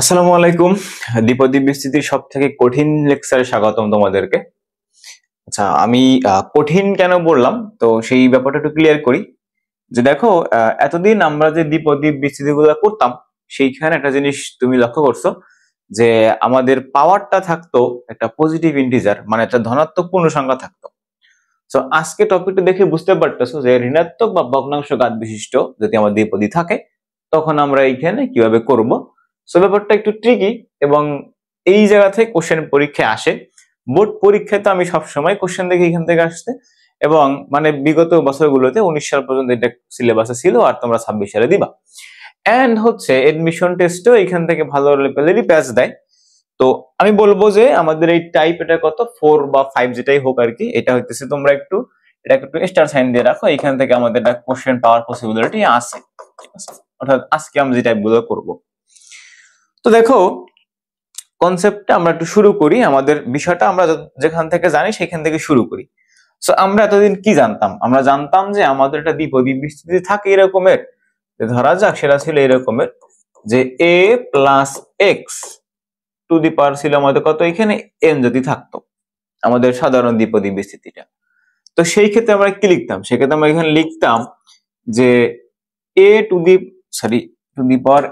আসসালামু আলাইকুম। দ্বিপদী বিস্তৃতির সব থেকে কঠিন লেকচারে স্বাগতম তোমাদেরকে। আচ্ছা, আমি কঠিন কেন বললাম তো সেই ব্যাপারটা একটু ক্লিয়ার করি। যে দেখো, এতদিন আমরা যে দ্বিপদী বিস্তৃতি গুলো করতাম, সেইখানে একটা জিনিস তুমি লক্ষ্য করছো যে আমাদের পাওয়ারটা থাকতো একটা পজিটিভ ইন্টিজার, মানে একটা ধনাত্মক পূর্ণ সংখ্যা থাকতো। তো আজকে টপিকটা দেখে বুঝতে পারতেছো যে ঋণাত্মক বা ভগ্নাংশ ঘাত বিশিষ্ট যদি আমার দ্বিপদী থাকে তখন আমরা এইখানে কিভাবে করব। সো ব্যাপারটা একটু ট্রিকি এবং এই জায়গা থেকে কোশ্চেন পরীক্ষায় আসে। বোর্ড পরীক্ষায় তো আমি সবসময় কোশ্চেন দেখি এখান থেকে আসতে, এবং মানে বিগত বছরগুলোতে 19 সাল পর্যন্ত এটা সিলেবাসে ছিল, আর তোমরা 26 সালে দিবা। এন্ড হচ্ছে এডমিশন টেস্টও এখান থেকে ভালো লেভেলেরই প্যাচ দেয়। তো আমি বলবো যে আমাদের এই টাইপ এটা কত 4 বা 5 যেটাই হোক আর কি, এটা হইতেছে তোমরা একটু এটাকে একটু স্টার সাইন দিয়ে রাখো, এখান থেকে আমাদের একটা কোশ্চেন পাওয়ার পসিবিলিটি আছে। ঠিক আছে, অর্থাৎ আজকে আমরা যে টাইপগুলো করব। তো দেখো, কনসেপ্টটা আমরা একটু শুরু করি, আমাদের বিষয়টা আমরা যেখান থেকে জানি সেখান থেকে শুরু করি। সো আমরা এতদিন কি জানতাম? আমরা জানতাম যে আমাদের একটা দ্বিপদী বিস্তৃতি থাকে এরকমের, ধরা যাক সেটা ছিল এরকমের যে a plus x to the power ছিল আমাদের কত, এখানে n যদি থাকতো আমাদের সাধারণ দ্বিপদী বিস্তৃতিটা। তো সেই ক্ষেত্রে আমরা কি লিখতাম? সেক্ষেত্রে আমরা এখানে লিখতাম যে a to the two the power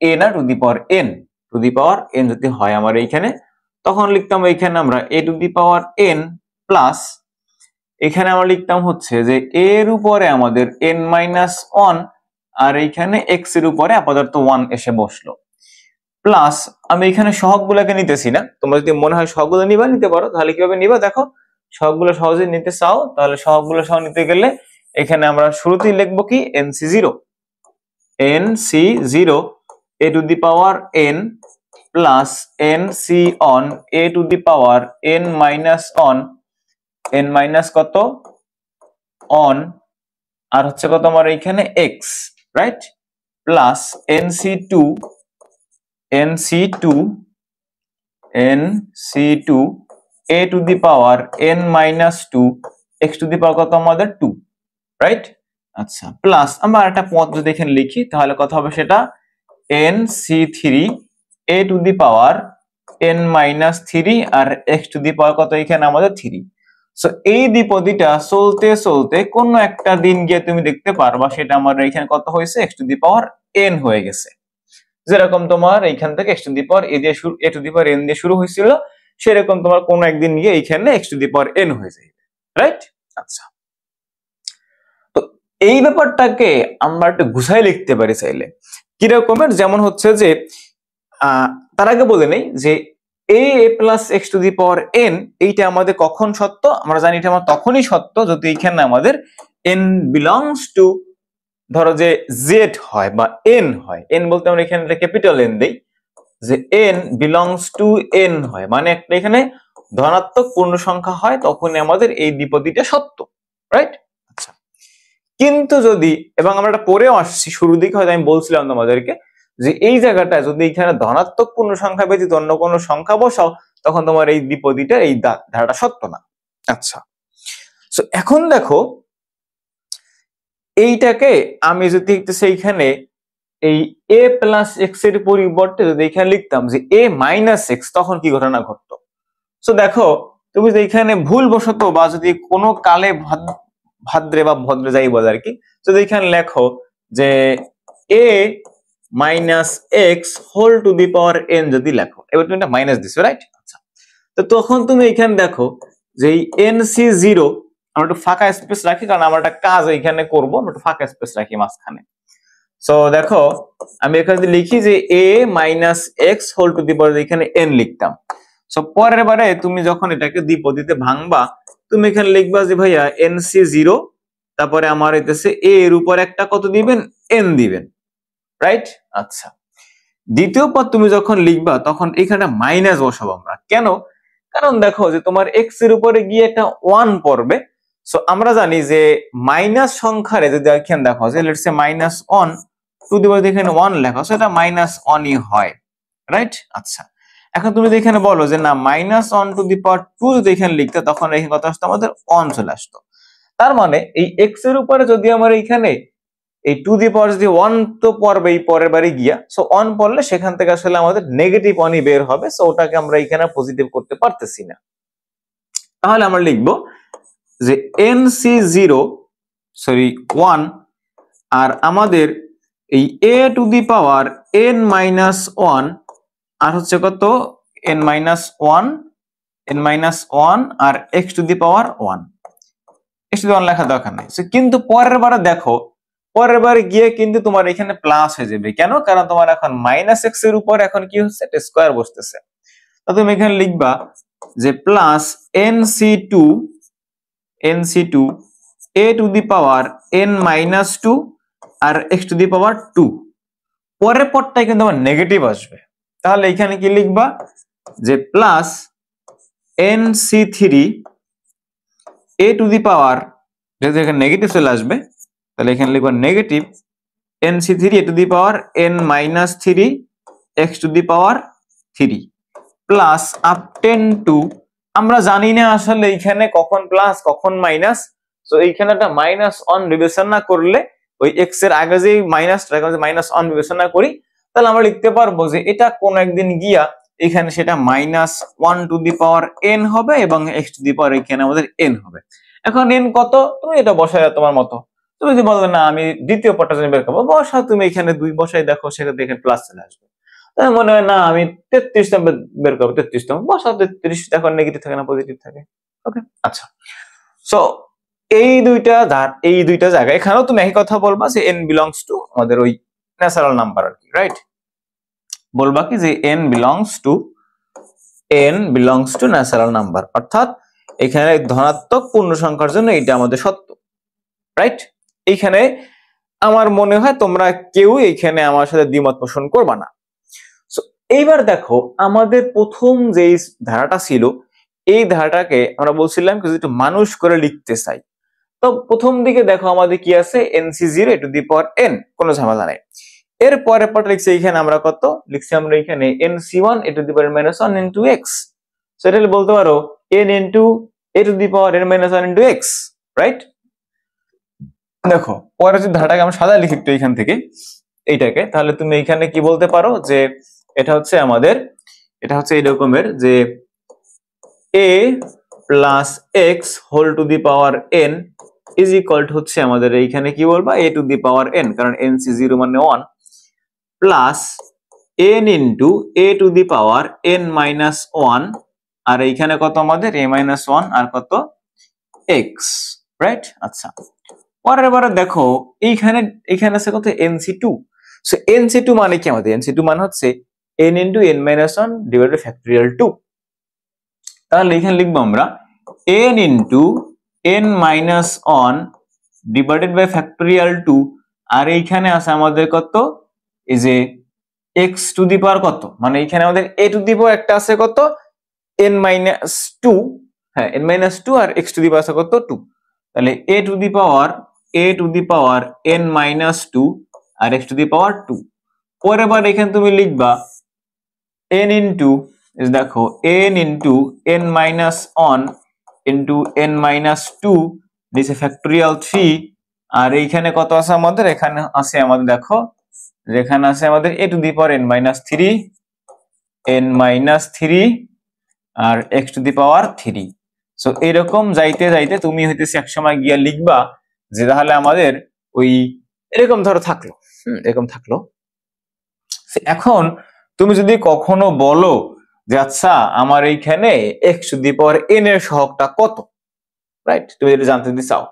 a না, two the power n, two the power n যদি হয় আমার এইখানে, তখন লিখতাম এইখানে আমরা a to the power n plus এখানে আমরা লিখতাম হচ্ছে যে a এর উপরে আমাদের n মাইনাস 1, আর এইখানে x এর উপরে আপাতত 1 এসে বসলো, প্লাস আমি এখানে সহগগুলোকে নিতেছি না। তোমরা যদি মনে হয় সহগগুলো নিবা নিতে পারো, তাহলে কিভাবে নিবা দেখো, সহগগুলো সহজে নিতে চাও তাহলে সহগগুলো সহ নিতে গেলে এখানে আমরা শুরুতেই লিখবো কি nc0 a to the power n plus nc on a to the power n minus one, n minus কত অন, আর হচ্ছে কত আমার এইখানে x, right, plus nc2 a to the power n minus 2 x to the power কত আমাদের 2, right. আচ্ছা, plus আমরা একটা পদ যদি এখানে লিখি তাহলে কত হবে সেটা nc3 a to the power n minus 3 আর x টু দি পাওয়ার কত এখানে আমাদের 3। সো এই দ্বিপদীটা চলতে চলতে কোন একটা দিন গিয়ে তুমি দেখতে পারবা সেটা আমাদের এখানে কত হয়েছে x to the power n হয়ে গেছে। যেরকম তোমার এইখান থেকে x to the power a দিয়ে শুরু, a to the power n দিয়ে শুরু হয়েছিল, সেরকম তোমার কোন একদিন গিয়ে এইখানে x to the power n হয়ে যাবে, রাইট। আচ্ছা, তো এই ব্যাপারটাকে আমরা একটু গুছাই লিখতে পারি চাইলে কিরকমের, যেমন হচ্ছে যে তার আগে বলে নেই যে a plus x to the power n এইটা আমাদের কখন সত্য? আমরা জানি এটা আমার তখনই সত্য যদি এইখানে আমাদের n বিলংস টু, ধরো যে z হয় বা n হয়, n বলতে আমরা এখানে ক্যাপিটাল n দেই, যে n বিলংস টু n হয়, মানে একটা এখানে ধনাত্মক পূর্ণ সংখ্যা হয়, তখনই আমাদের এই দ্বিপদীটা সত্য, রাইট। আচ্ছা, কিন্তু যদি, এবং আমরা এটা পরেও আসছি, শুরুর দিকে হয়তো আমি বলছিলাম তোমাদেরকে যে এই জায়গাটায় যদি এখানে ধনাত্মক পূর্ণ সংখ্যা ব্যতীত অন্য কোনো সংখ্যা বসাও তখন তোমার এই দ্বিপদীটা, এই ধারাটা সত্য না। আচ্ছা, সো এখন দেখো এইটাকে আমি যদি সেইখানে এই a প্লাস এক্স এর পরিবর্তে যদি এখানে লিখতাম যে a মাইনাস এক্স, তখন কি ঘটনা ঘটতো? সো দেখো, তুমি যদি এখানে ভুল বশত বা যদি কোনো কালে ভাদ্রে বা ভদ্রে যাই বলে আর কি, যদি এখানে লেখো যে a minus x whole to the power n যদি লেখো, এবার তুমি এটা মাইনাস দিছো, রাইট। আচ্ছা, তো তখন তুমি এখানে দেখো যে এই nc0, আমরা একটু ফাঁকা স্পেস রাখি কারণ আমরা একটা কাজ এখানে করবো, আমরা একটু ফাঁকা স্পেস রাখি মাঝখানে। সো দেখো, আমি এখানে লিখি যে a minus x whole to the power, এখানে n লিখতাম। সো পরের বারে তুমি যখন এটাকে দ্বিপদীতে ভাঙবা, তুমি এখানে লিখবা যে ভাইয়া nc0, তারপরে আমার হইতেছে a এর উপর একটা কত দিবেন, n দিবেন, রাইট। আচ্ছা, দ্বিতীয় পদ তুমি যখন লিখবা তখন এখানে মাইনাস বসাবো আমরা, কেন? কারণ দেখো যে তোমার x এর উপরে গিয়ে একটা 1 পড়বে। সো আমরা জানি যে মাইনাস সংখ্যারে যদি এখানে দেখো যে let's say minus 1 to the power এখানে 1 লেখো, সেটা মাইনাস 1ই হয়, রাইট। আচ্ছা, এখন তুমি যদি এখানে বলো যে না মাইনাস 1 টু দি পাওয়ার 2 যদি এখানে লিখতে, তখন এখানে কত আসতো আমাদের 1 চলে আসতো। তার মানে এই x এর উপরে যদি আমার এইখানে এই টু দি পাওয়ার যদি 1 তো পড়বেই পরের বারে গিয়া, সো 1 পড়লে সেখান থেকে আসলে আমাদের নেগেটিভ 1ই বের হবে, সো ওটাকে আমরা এখানে পজিটিভ করতে পারতেছি না। তাহলে আমরা লিখবো যে nc0 সরি 1 আর আমাদের এই a to the power n minus 1 আর হচ্ছে কত n মাইনাস 1 আর x to the power 1, x to the 1 লেখা দরকার নাই। কিন্তু পরের বারে দেখো, পরের বারে গিয়ে কিন্তু তোমার এখানে প্লাস হয়ে যাবে। কেন? কারণ তোমার এখন মাইনাস x এর উপর এখন কি হচ্ছে, একটা স্কয়ার বসতেছে। তো তুমি এখানে লিখবা যে plus nc2 a to the power n minus 2 আর x টু দি পাওয়ার 2, পরের পদটাই কিন্তু আমার নেগেটিভ আসবে। তাহলে এখানে কি লিখবা যে plus nc3 a to the power, যেহেতু এখানে নেগেটিভ চলে আসবে তাহলে এখানে লিখবা negative nc3 a to the power n minus 3 x to the power 3 plus up 10 to, আমরা জানি না আসলে এইখানে কখন প্লাস কখন মাইনাস, তো এইখানে একটা মাইনাস 1 বিবেচনা করলে ওই x এর আগে যে মাইনাসটা মাইনাস 1 বিবেচনা করি, তাহলে আমরা লিখতে পারবো যে এটা কোন একদিন গিয়া এখানে সেটা minus 1 to the power n হবে এবং x টু দি পাওয়ার এখানে আমাদের n হবে। এখন n কত তুমি এটা বসায় তোমার মতো, তুমি যদি বলবে না আমি দ্বিতীয় পদটা জন্য বের করবো, বসাও তুমি এখানে 2 বসাই, দেখো সেখানে এখানে প্লাস চলে আসবে। তাই মনে হয় না আমি 33 তম বের করবো, 33 তম বসাও, 33 এখন নেগেটিভ থাকে না পজিটিভ থাকে। ওকে, আচ্ছা। সো এই দুইটা জায়গা এখানেও তুমি একই কথা বলবা যে n বিলংস টু আমাদের ওই ন্যাচারাল নাম্বার আর কি, রাইট? বলবা কি যে n belongs to natural number, অর্থাৎ এখানে ধনাত্মক পূর্ণ সংখ্যার জন্য এটা আমাদের সত্য, রাইট? এইখানে আমার মনে হয় তোমরা কেউ এইখানে আমার সাথে দ্বিমত পোষণ করবা না। সো এইবার দেখো আমাদের প্রথম যে ধারাটা ছিল, এই ধারাটাকে আমরা বলছিলাম কিছু একটু মানুষ করে লিখতে চাই। তো প্রথম দিকে দেখো আমাদের কি আছে nc0 a to the power n, কোনো ঝামেলা নাই। এর পরের পার্ট লিখছি এখানে আমরা কত লিখছি, আমরা এখানে nc1 a to the power -1 into x, so এটা বলতে পারো n into a to the power n-1 into x, right? দেখো পরের যে ধারাটাকে আমরা সাদা লিখি একটু এখান থেকে এইটাকে, তাহলে তুমি এখানে কি বলতে পারো যে এটা হচ্ছে আমাদের, এটা হচ্ছে এই রকমের যে a plus x whole to the power n is equal to হচ্ছে আমাদের এইখানে কি বলবা a to the power n, কারণ nc0 মানে 1 plus n into a to the power n minus 1 আর এইখানে কত আমাদের a মাইনাস 1 আর কত x, রাইট? আচ্ছা, পরের বারে দেখো এইখানে আছে কত nc2, সো nc2 মানে কি আমাদের, nc2 মানে হচ্ছে n into n minus 1 divided by factorial 2। তাহলে এখানে লিখবো আমরা n into n minus 1 divided by factorial 2 আর এইখানে আছে আমাদের কত এই যে x টু দি পাওয়ার কত, মানে এখানে আমাদের a টু দি পাওয়ার একটা আছে কত n মাইনাস 2, হ্যাঁ n মাইনাস 2 আর x টু দি পাওয়ার আছে কত 2, তাহলে a to the power n minus 2 আর x টু দি পাওয়ার 2। পরের বার এখানে তুমি লিখবা n ইন্টু, দেখো n into n minus 1 into n minus 2 নিচে ফ্যাক্টরিয়াল 3 আর এইখানে কত আছে আমাদের, এখানে আছে আমাদের দেখো যেখানে আছে আমাদের a to the power n minus 3 আর x to the power 3। So এরকম যাইতে যাইতে তুমি হইতেছে এক সময় গিয়া লিখবা যে তাহলে আমাদের ওই এরকম ধরো থাকলো, এরকম থাকলো। এখন তুমি যদি কখনো বলো যে আচ্ছা আমার এইখানে x to the power n এর সহগটা কত, রাইট? তুমি এটা জানতে চাও,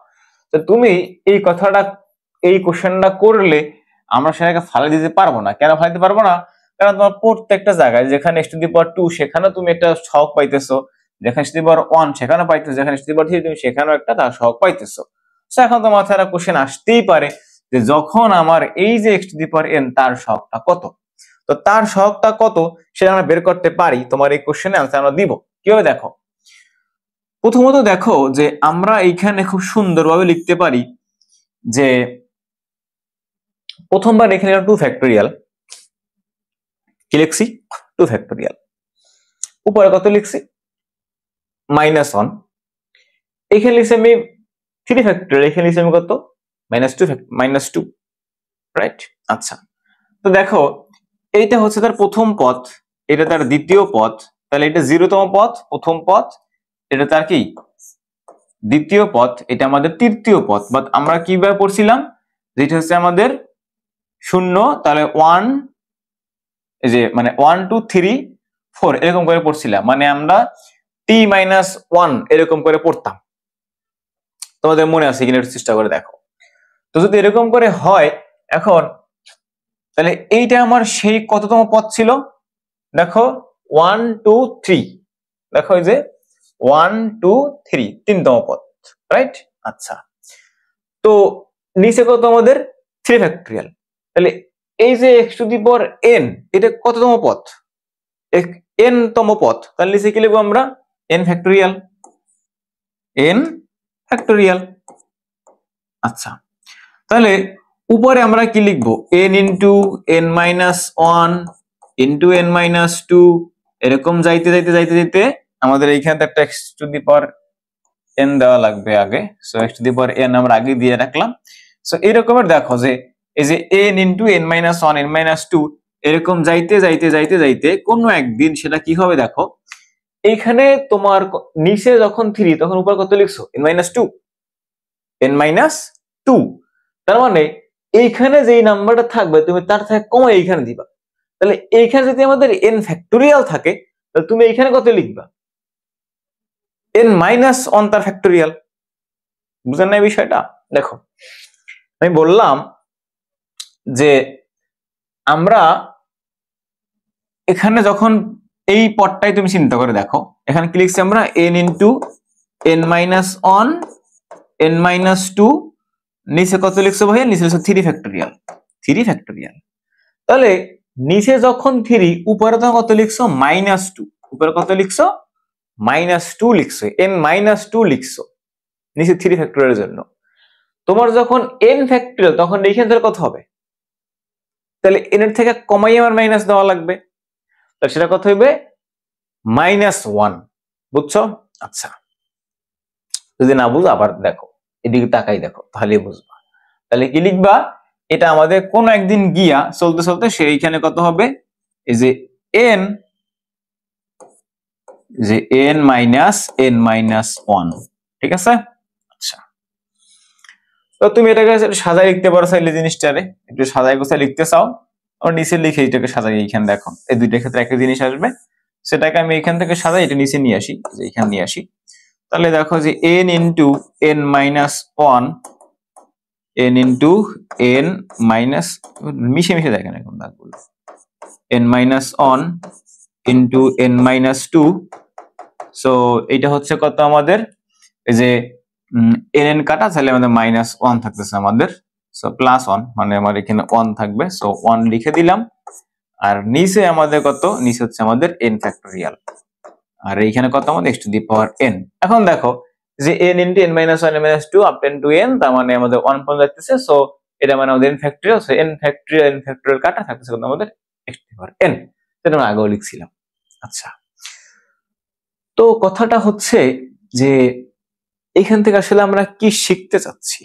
তো তুমি এই কথাটা এই কোশ্চেনটা করলে আমরা সেটাকে ফালাই দিতে পারবো না। কেন ফালাইতে পারবো না? কারণ তোমার প্রত্যেকটা জায়গায় যেখানে x টু দি পাওয়ার 2 সেখানে তুমি একটা সহগ পাইতেছো, যেখানে x টু দি পাওয়ার 1 সেখানে পাইতেছো, যেখানে x টু দি পাওয়ার 3 তুমি সেখানেও একটা তার সহগ পাইতেছো। সো এখন তো মাথায় একটা কোশ্চেন আসতেই পারে যে যখন আমার এই যে x to the power n তার সহগটা কত, তো তার সহগটা কত সেটা আমরা বের করতে পারি। তোমার এই কোশ্চেনে আনসার আমরা দিব কিভাবে, দেখো প্রথমত দেখো যে আমরা এইখানে খুব সুন্দরভাবে লিখতে পারি যে প্রথমবার এখানে 2 ফ্যাক্টরিয়াল কি লিখছি, 2 ফ্যাক্টরিয়াল, উপরে কত লিখছি -1, এখানে লিখছি আমি 3 ফ্যাক্টরিয়াল, এখানে লিখছি আমি কত -2 রাইট। আচ্ছা, তো দেখো এইটা হচ্ছে তার প্রথম পদ, এটা তার দ্বিতীয় পদ, তাহলে এটা 0তম পদ, প্রথম পদ, এটা তার কি দ্বিতীয় পদ, এটা আমাদের তৃতীয় পদ। বাট আমরা কিভাবে পড়ছিলাম, যেটা হচ্ছে আমাদের 0, তাহলে 1, এই যে মানে 1 2 3 4 এরকম করে পড়ছিলাম, মানে আমরা t-1 এরকম করে পড়তাম। তোমাদের মনে আছে কিনা একটু চেষ্টা করে দেখো। তো যদি এরকম করে হয় এখন, তাহলে এইটা আমার সেই কততম পদ ছিল, দেখো 1 2 3, দেখো এই যে 1 2 3 তিনতম পদ, রাইট। আচ্ছা, তো নিচে কত আমাদের 3 ফ্যাক্টরিয়াল, তাহলে এই যে x⁴n এটা কততম পদ, n তম পদ, তাহলে নিচে কি লিখবো আমরা n ফ্যাক্টরিয়াল, n ফ্যাক্টরিয়াল। আচ্ছা, তাহলে উপরে আমরা কি লিখবো n into n-1 into n-2, এরকম যাইতে যাইতে যাইতে যাইতে আমাদের এইখানে একটা x⁴n দেওয়া লাগবে আগে। সো x⁴n আমরা আগে দিয়ে রাখলাম। সো এরকমের দেখো যে এই যে n ইন্টু n-1 n-2 এরকম যাইতে যাইতে যাইতে যাইতে কোনো একদিন সেটা কি হবে দেখো, এইখানে তোমার নিচে যখন 3 তখন উপর কত লিখছো n-2, n-2, তার মানে এইখানে যেই নাম্বারটা থাকবে তুমি তার থেকে কমে এইখানে দিবা। তাহলে এইখানে যদি আমাদের n ফ্যাক্টরিয়াল থাকে তাহলে তুমি এইখানে কত লিখবা n-1 তার ফ্যাক্টরিয়াল। বুঝেন না বিষয়টা? দেখো আমি বললাম যে আমরা এখানে যখন এই পদটাই তুমি চিন্তা করে দেখো, এখানে কি লিখছি আমরা n ইন্টু n-1 n-2, নিচে কত লিখছো ভাইয়া, নিচে লিখছো 3 ফ্যাক্টরিয়াল, 3 ফ্যাক্টরিয়াল। তাহলে নিচে যখন 3 উপরে তখন কত লিখছো -2, উপরে কত লিখছো -2 লিখছো, n-2 লিখছো নিচে 3 ফ্যাক্টরিয়ালের জন্য। তোমার যখন n ফ্যাক্টরিয়াল তখন এইখানে তাহলে কত হবে, তাহলে n এর থেকে কমাই আমার মাইনাস দেওয়া লাগবে, তাহলে সেটা কত হবে -1, বুঝছো? আচ্ছা, যদি না বুঝো আবার দেখো, এদিকে তাকাই দেখো তাহলে বুঝবা। তাহলে কি লিখবা, এটা আমাদের কোন একদিন গিয়া চলতে চলতে সেইখানে কত হবে, এই যে n, যে n-1, ঠিক আছে। আচ্ছা, তো তুমি এটাকে সাজায় লিখতে পারো চাইলে, জিনিসটারে একটু সাজায় গোছায় লিখতে চাও আর নিচে লিখে এটাকে সাজাই, এইখানে দেখো এই দুইটার ক্ষেত্রে একটা জিনিস আসবে, সেটাকে আমি এখান থেকে সাজাই এটা নিচে নিয়ে আসি, যে এখানে নিয়ে আসি। তাহলে দেখো যে n into n-1, n into n minus, মিশে মিশে দেখেন এখন দাগগুলো, n-1 ইন্টু n-2, সো এটা হচ্ছে কত আমাদের, এই যে n কাটা, তাহলে আমাদের -1 থাকতেছে আমাদের, সো +1 মানে আমার এখানে 1 থাকবে, সো 1 লিখে দিলাম। আর নিচে আমাদের কত, নিচে হচ্ছে আমাদের n ফ্যাক্টরিয়াল, আর এইখানে কত আমাদের x⁴n। এখন দেখো যে n into n-1 n-2 up to n, তার মানে আমাদের 1 পর্যন্ত যাচ্ছে, সো এটা মানে আমাদের n factorial, so n factorial কাটা থাকতেছে কত আমাদের x⁴n, সেটা আমরা আগেও লিখছিলাম। আচ্ছা, তো কথাটা হচ্ছে যে এখান থেকে আসলে আমরা কি শিখতে চাচ্ছি,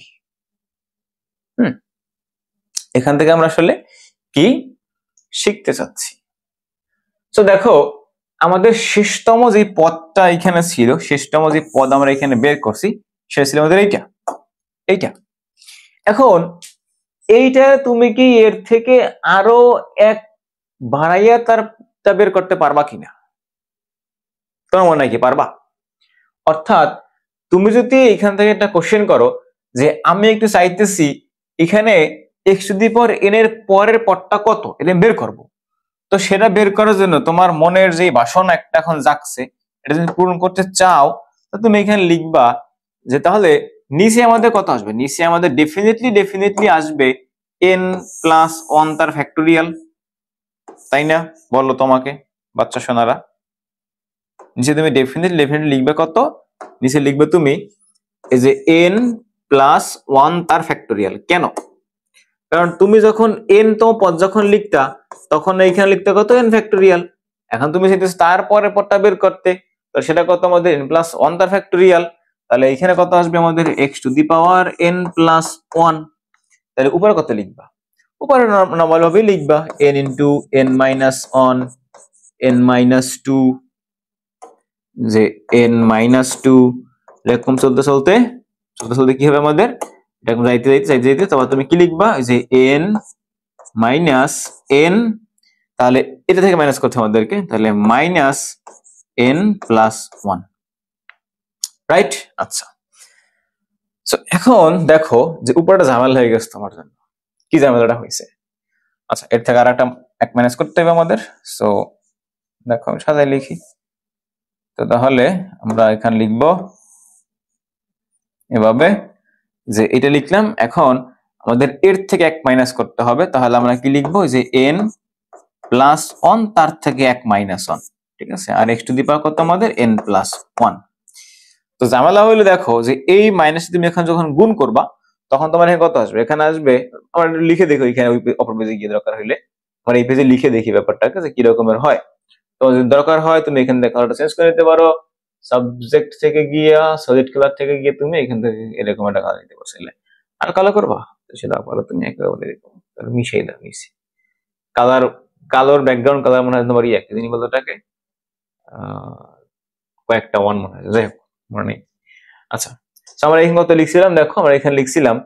এখান থেকে আমরা আসলে কি শিখতে চাচ্ছি। তো দেখো আমাদের শেষতম যে পদটা এখানে ছিল, শেষতম যে পদ আমরা এখানে বের করছি সেটা ছিল আমাদের এইটা, এইটা। এখন এইটা তুমি কি এর থেকে আরো এক বাড়াইয়া তার বের করতে পারবা কিনা, তোমার মনে হয় কি পারবা? অর্থাৎ তুমি যদি এখান থেকে একটা কোশ্চেন করো যে আমি একটু চাইতেছি এখানে x⁴n এর পরের পদটা কত, এটা বের করব, তো সেটা বের করার জন্য তোমার মনের যে বাসনা একটা এখন জাগছে, এটা যদি পূরণ করতে চাও তো তুমি এখানে লিখবা যে তাহলে নিচে আমাদের কত আসবে, নিচে আমাদের ডেফিনেটলি আসবে n+1 তার ফ্যাক্টরিয়াল, তাই না? বলো তোমাকে বাচ্চা সোনারা, নিচে তুমি ডেফিনেটলি লিখবে কত, নিচে লিখবে তুমি এই যে n+1 তার ফ্যাক্টরিয়াল। কেন? কারণ তুমি যখন n তম পদ যখন লিখতা তখন এইখানে লিখতে কত n ফ্যাক্টরিয়াল, এখন তুমি চাইতেছো তারপরে পদটা বের করতে, তো সেটা কত আমাদের n+1 তার ফ্যাক্টরিয়াল, তাহলে এখানে কত আসবে আমাদের x⁴n+1, তাহলে উপরে কত লিখবা, উপরে নরমাল ভাবে লিখবা n into n minus 1 n minus 2 যে n মাইনাস 2 এরকম চলতে চলতে কি হবে আমাদের এরকম যাইতে তারপর তুমি কি লিখবা যে n মাইনাস n, তাহলে এটা থেকে মাইনাস করতে আমাদেরকে, তাহলে মাইনাস n প্লাস 1, রাইট। আচ্ছা, সো এখন দেখো যে উপরটা ঝামেলা হয়ে গেছে তোমার জন্য। কি ঝামেলাটা হয়েছে? আচ্ছা, এর থেকে আর একটা এক মাইনাস করতে হবে আমাদের। সো দেখো আমি সাজাই লিখি। তো তাহলে আমরা এখানে লিখব এভাবে যে এটা লিখলাম। এখন আমাদের এর থেকে এক মাইনাস করতে হবে, তাহলে আমরা কি লিখবো যে n প্লাস 1 তার থেকে এক মাইনাস 1, ঠিক আছে। আর x টু দি পাওয়ার কত আমাদের n প্লাস 1। তো ঝামেলা হইলে দেখো যে এই মাইনাস তুমি এখন যখন গুণ করবা তখন তোমার এখানে কত আসবে? এখানে আসবে, আমরা লিখে দেখো এখানে ওই অপর পেজে গিয়ে দরকার হইলে আমরা এই পেজে লিখে দেখি ব্যাপারটাকে যে কি রকমের হয়। তো যদি দরকার হয় তুমি এখান থেকে কালারটা চেঞ্জ করে নিতে পারো, সাবজেক্ট থেকে গিয়া সলিড কালার থেকে গিয়ে তুমি এখান থেকে এরকম একটা কালার দিতে পারছিলে। আর কালো করবা সেটা পারো তুমি একেবারে এরকম মিশিয়ে দাও। কালার, কালোর ব্যাকগ্রাউন্ড কালার মনে হয় তোমার একটা জিনিস বলতো ওটাকে কয়েকটা ওয়ান মনে হয়, যাই হোক মনে নেই। আচ্ছা, আমরা এখানে কত লিখছিলাম দেখো, আমরা এখানে লিখছিলাম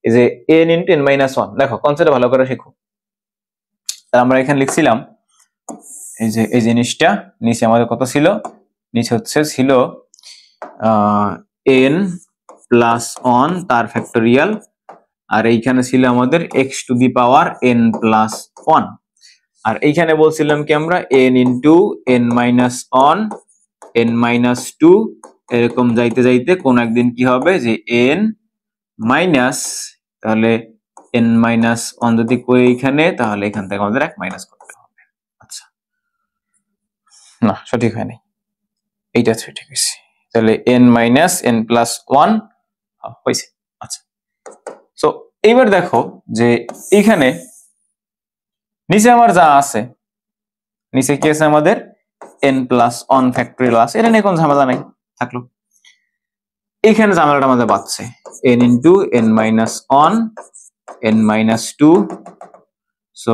এই যে n ইন্টু n মাইনাস 1। দেখো কনসেপ্টটা ভালো করে শেখো। আমরা এখানে লিখছিলাম এই যে এই জিনিসটা নিচে আমাদের কত ছিল? নিচে ছিল n প্লাস 1 তার ফ্যাক্টোরিয়াল, আর এইখানে ছিল আমাদের x to the power n plus 1। আর এইখানে বলছিলাম কি আমরা n into n minus 1 n minus 2, এরকম যাইতে যাইতে কোন একদিন কি হবে যে n মাইনাস, তাহলে n মাইনাস 1 যদি কই এইখানে, তাহলে এখান থেকে আমাদের এক মাইনাস করতে হবে। আচ্ছা, না সঠিক হয়নি, এইটা ঠিক হয়েছে। তাহলে n মাইনাস n প্লাস 1 হয়েছে। আচ্ছা, সো এইবার দেখো যে এইখানে নিচে আমার যা আছে, নিচে কি আছে আমাদের n প্লাস 1 ফ্যাক্টরিয়াল আছে, এটা নিয়ে কোনো ঝামেলা নাই থাকলো। এইখানে ঝামেলাটা আমাদের বাঁচছে n into n minus 1 n minus 2, so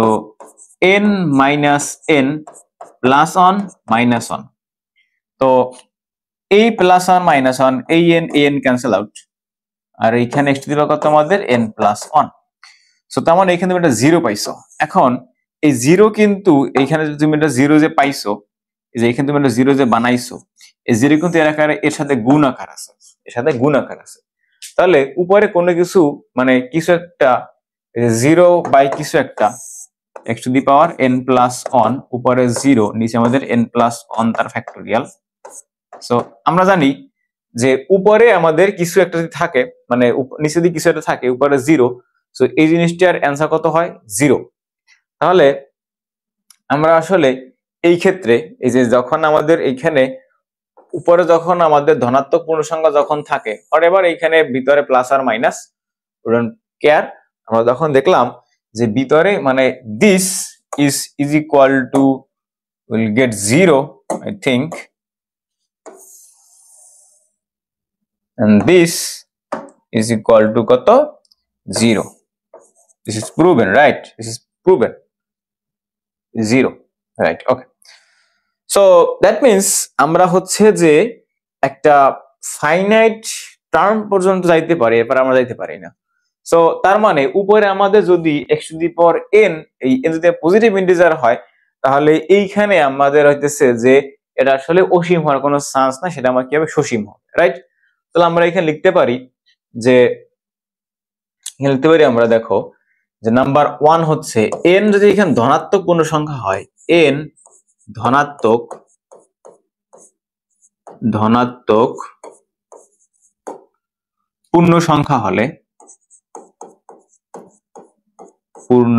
n minus n plus 1 minus 1। তো এই প্লাস 1 মাইনাস 1 এই n ক্যান্সেল আউট, আর এইখানে x টু দি পাওয়ার কত আমাদের n প্লাস 1। সো তার মানে এখানে তুমি একটা জিরো পাইছো। এখন এই জিরো কিন্তু এইখানে তুমি একটা জিরো যে পাইছো, এই যে এখানে তুমি একটা জিরো যে বানাইছো, এই জিরো কিন্তু এর সাথে গুণ আকার আছে, এর সাথে গুণ আকার আছে। তাহলে উপরে কোনো কিছু মানে কিছু একটা জিরো বাই কিছু একটা x to the power n plus 1, উপরে জিরো, নিচে আমাদের n প্লাস 1 তার ফ্যাক্টোরিয়াল। সো আমরা জানি যে উপরে আমাদের কিছু একটা যদি থাকে, মানে নিচে যদি কিছু একটা থাকে উপরে জিরো, সো এই জিনিসটার অ্যান্সার কত হয়? জিরো। তাহলে আমরা আসলে এই ক্ষেত্রে এই যে যখন আমাদের এইখানে উপরে যখন আমাদের ধনাত্মক পূর্ণসংখ্যা যখন থাকে, আর এবার এইখানে ভিতরে প্লাস আর মাইনাস কেয়ার, আমরা যখন দেখলাম যে ভিতরে মানে this is equal two will get zero, I think, and this is equal to কত? 0. This is proven, right? This is proven 0, right? Okay, so that means আমরা হচ্ছে যে একটা ফাইনাইট টার্ম পর্যন্ত যাইতে পারি, এরপর আমরা যাইতে পারি না। সো তার মানে উপরে আমাদের যদি x to the power n, এই n যদি পজিটিভ ইন্টিজার হয়, তাহলে এইখানে আমাদের হইতেছে যে এটা আসলে অসীম হওয়ার কোনো চান্স না, সেটা আমার কি হবে? সসীম হবে, রাইট? তাহলে আমরা এখানে লিখতে পারি যে আমরা দেখো যে নাম্বার 1 হচ্ছে n যদি এখানে ধনাত্মক পূর্ণ সংখ্যা হয়, n ধনাত্মক পূর্ণ সংখ্যা হলে, পূর্ণ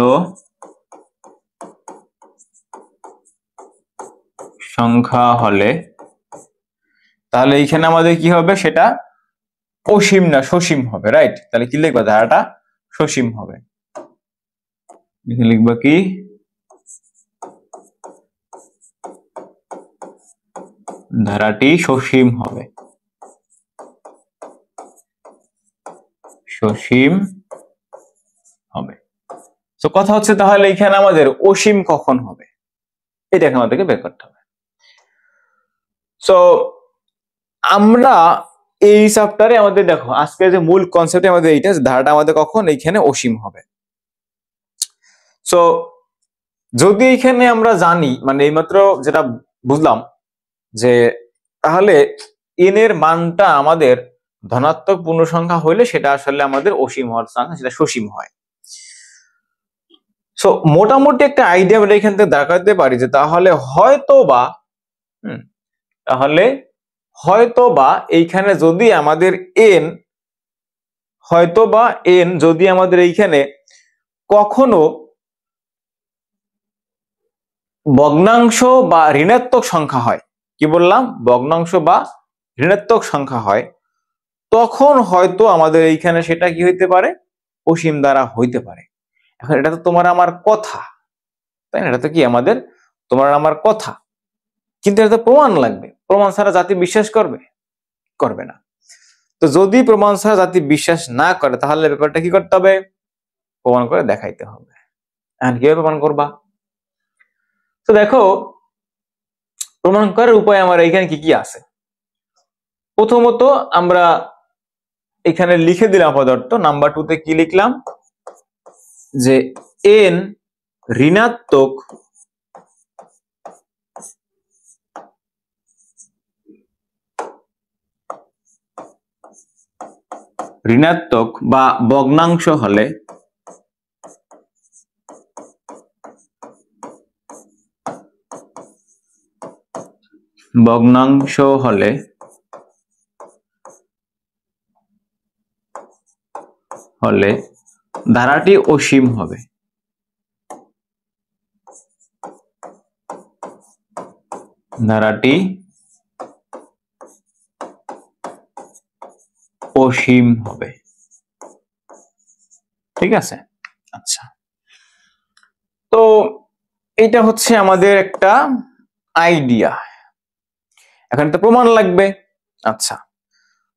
সংখ্যা হলে, তাহলে এইখানে আমাদের কি হবে? সেটা অসীম না সসীম হবে, রাইট? তাহলে কি লিখবা? ধারাটা সসীম হবে। লিখবা কি? ধারাটি সসীম হবে, সসীম হবে। সো কথা হচ্ছে তাহলে এখানে আমাদের অসীম কখন হবে, এটাকে আমাদেরকে বের করতে হবে। সো আমরা এই চ্যাপ্টারে আমাদের দেখো আজকে যে মূল কনসেপ্ট আমাদের এইটা, ধারাটা আমাদের কখন এইখানে অসীম হবে। সো যদি এখানে আমরা জানি, মানে এইমাত্র যেটা বুঝলাম যে তাহলে n এর মানটা আমাদের ধনাত্মক পূর্ণ সংখ্যা হইলে সেটা আসলে আমাদের অসীম হওয়ার চান্স, সেটা সসীম হয়। সো মোটামুটি একটা আইডিয়া আমরা এখান থেকে দেখাতে পারি যে তাহলে হয়তোবা এইখানে যদি আমাদের n যদি আমাদের এইখানে কখনো ভগ্নাংশ বা ঋণাত্মক সংখ্যা হয়, কি বললাম, ভগ্নাংশ বা ঋণাত্মক সংখ্যা হয়, তখন হয়তো আমাদের এইখানে সেটা কি হইতে পারে, অসীম দ্বারা হইতে পারে। এখন এটা তো তোমার আমার কথা, তাই না? এটা তো কি আমাদের তোমার আমার কথা, কিন্তু এটা তো প্রমাণ লাগবে। প্রমাণ ছাড়া জাতি বিশ্বাস করবে না। তো যদি প্রমাণ ছাড়া জাতি বিশ্বাস না করে তাহলে ব্যাপারটা কি করতে হবে, প্রমাণ করে দেখাইতে হবে। এখন কিভাবে প্রমাণ করবা? তো দেখো প্রমাণ করার উপায় আমার এখানে কি কি আছে। প্রথমত আমরা এখানে লিখে দিলাম আপাতত নাম্বার 2 তে কি লিখলাম, যে n ঋণাত্মক বা ভগ্নাংশ হলে ধারাটি অসীম হবে। ধারাটি অসীম হবে, ঠিক আছে। আচ্ছা, তো এটা হচ্ছে আমাদের একটা আইডিয়া। এখন তো প্রমাণ লাগবে। আচ্ছা,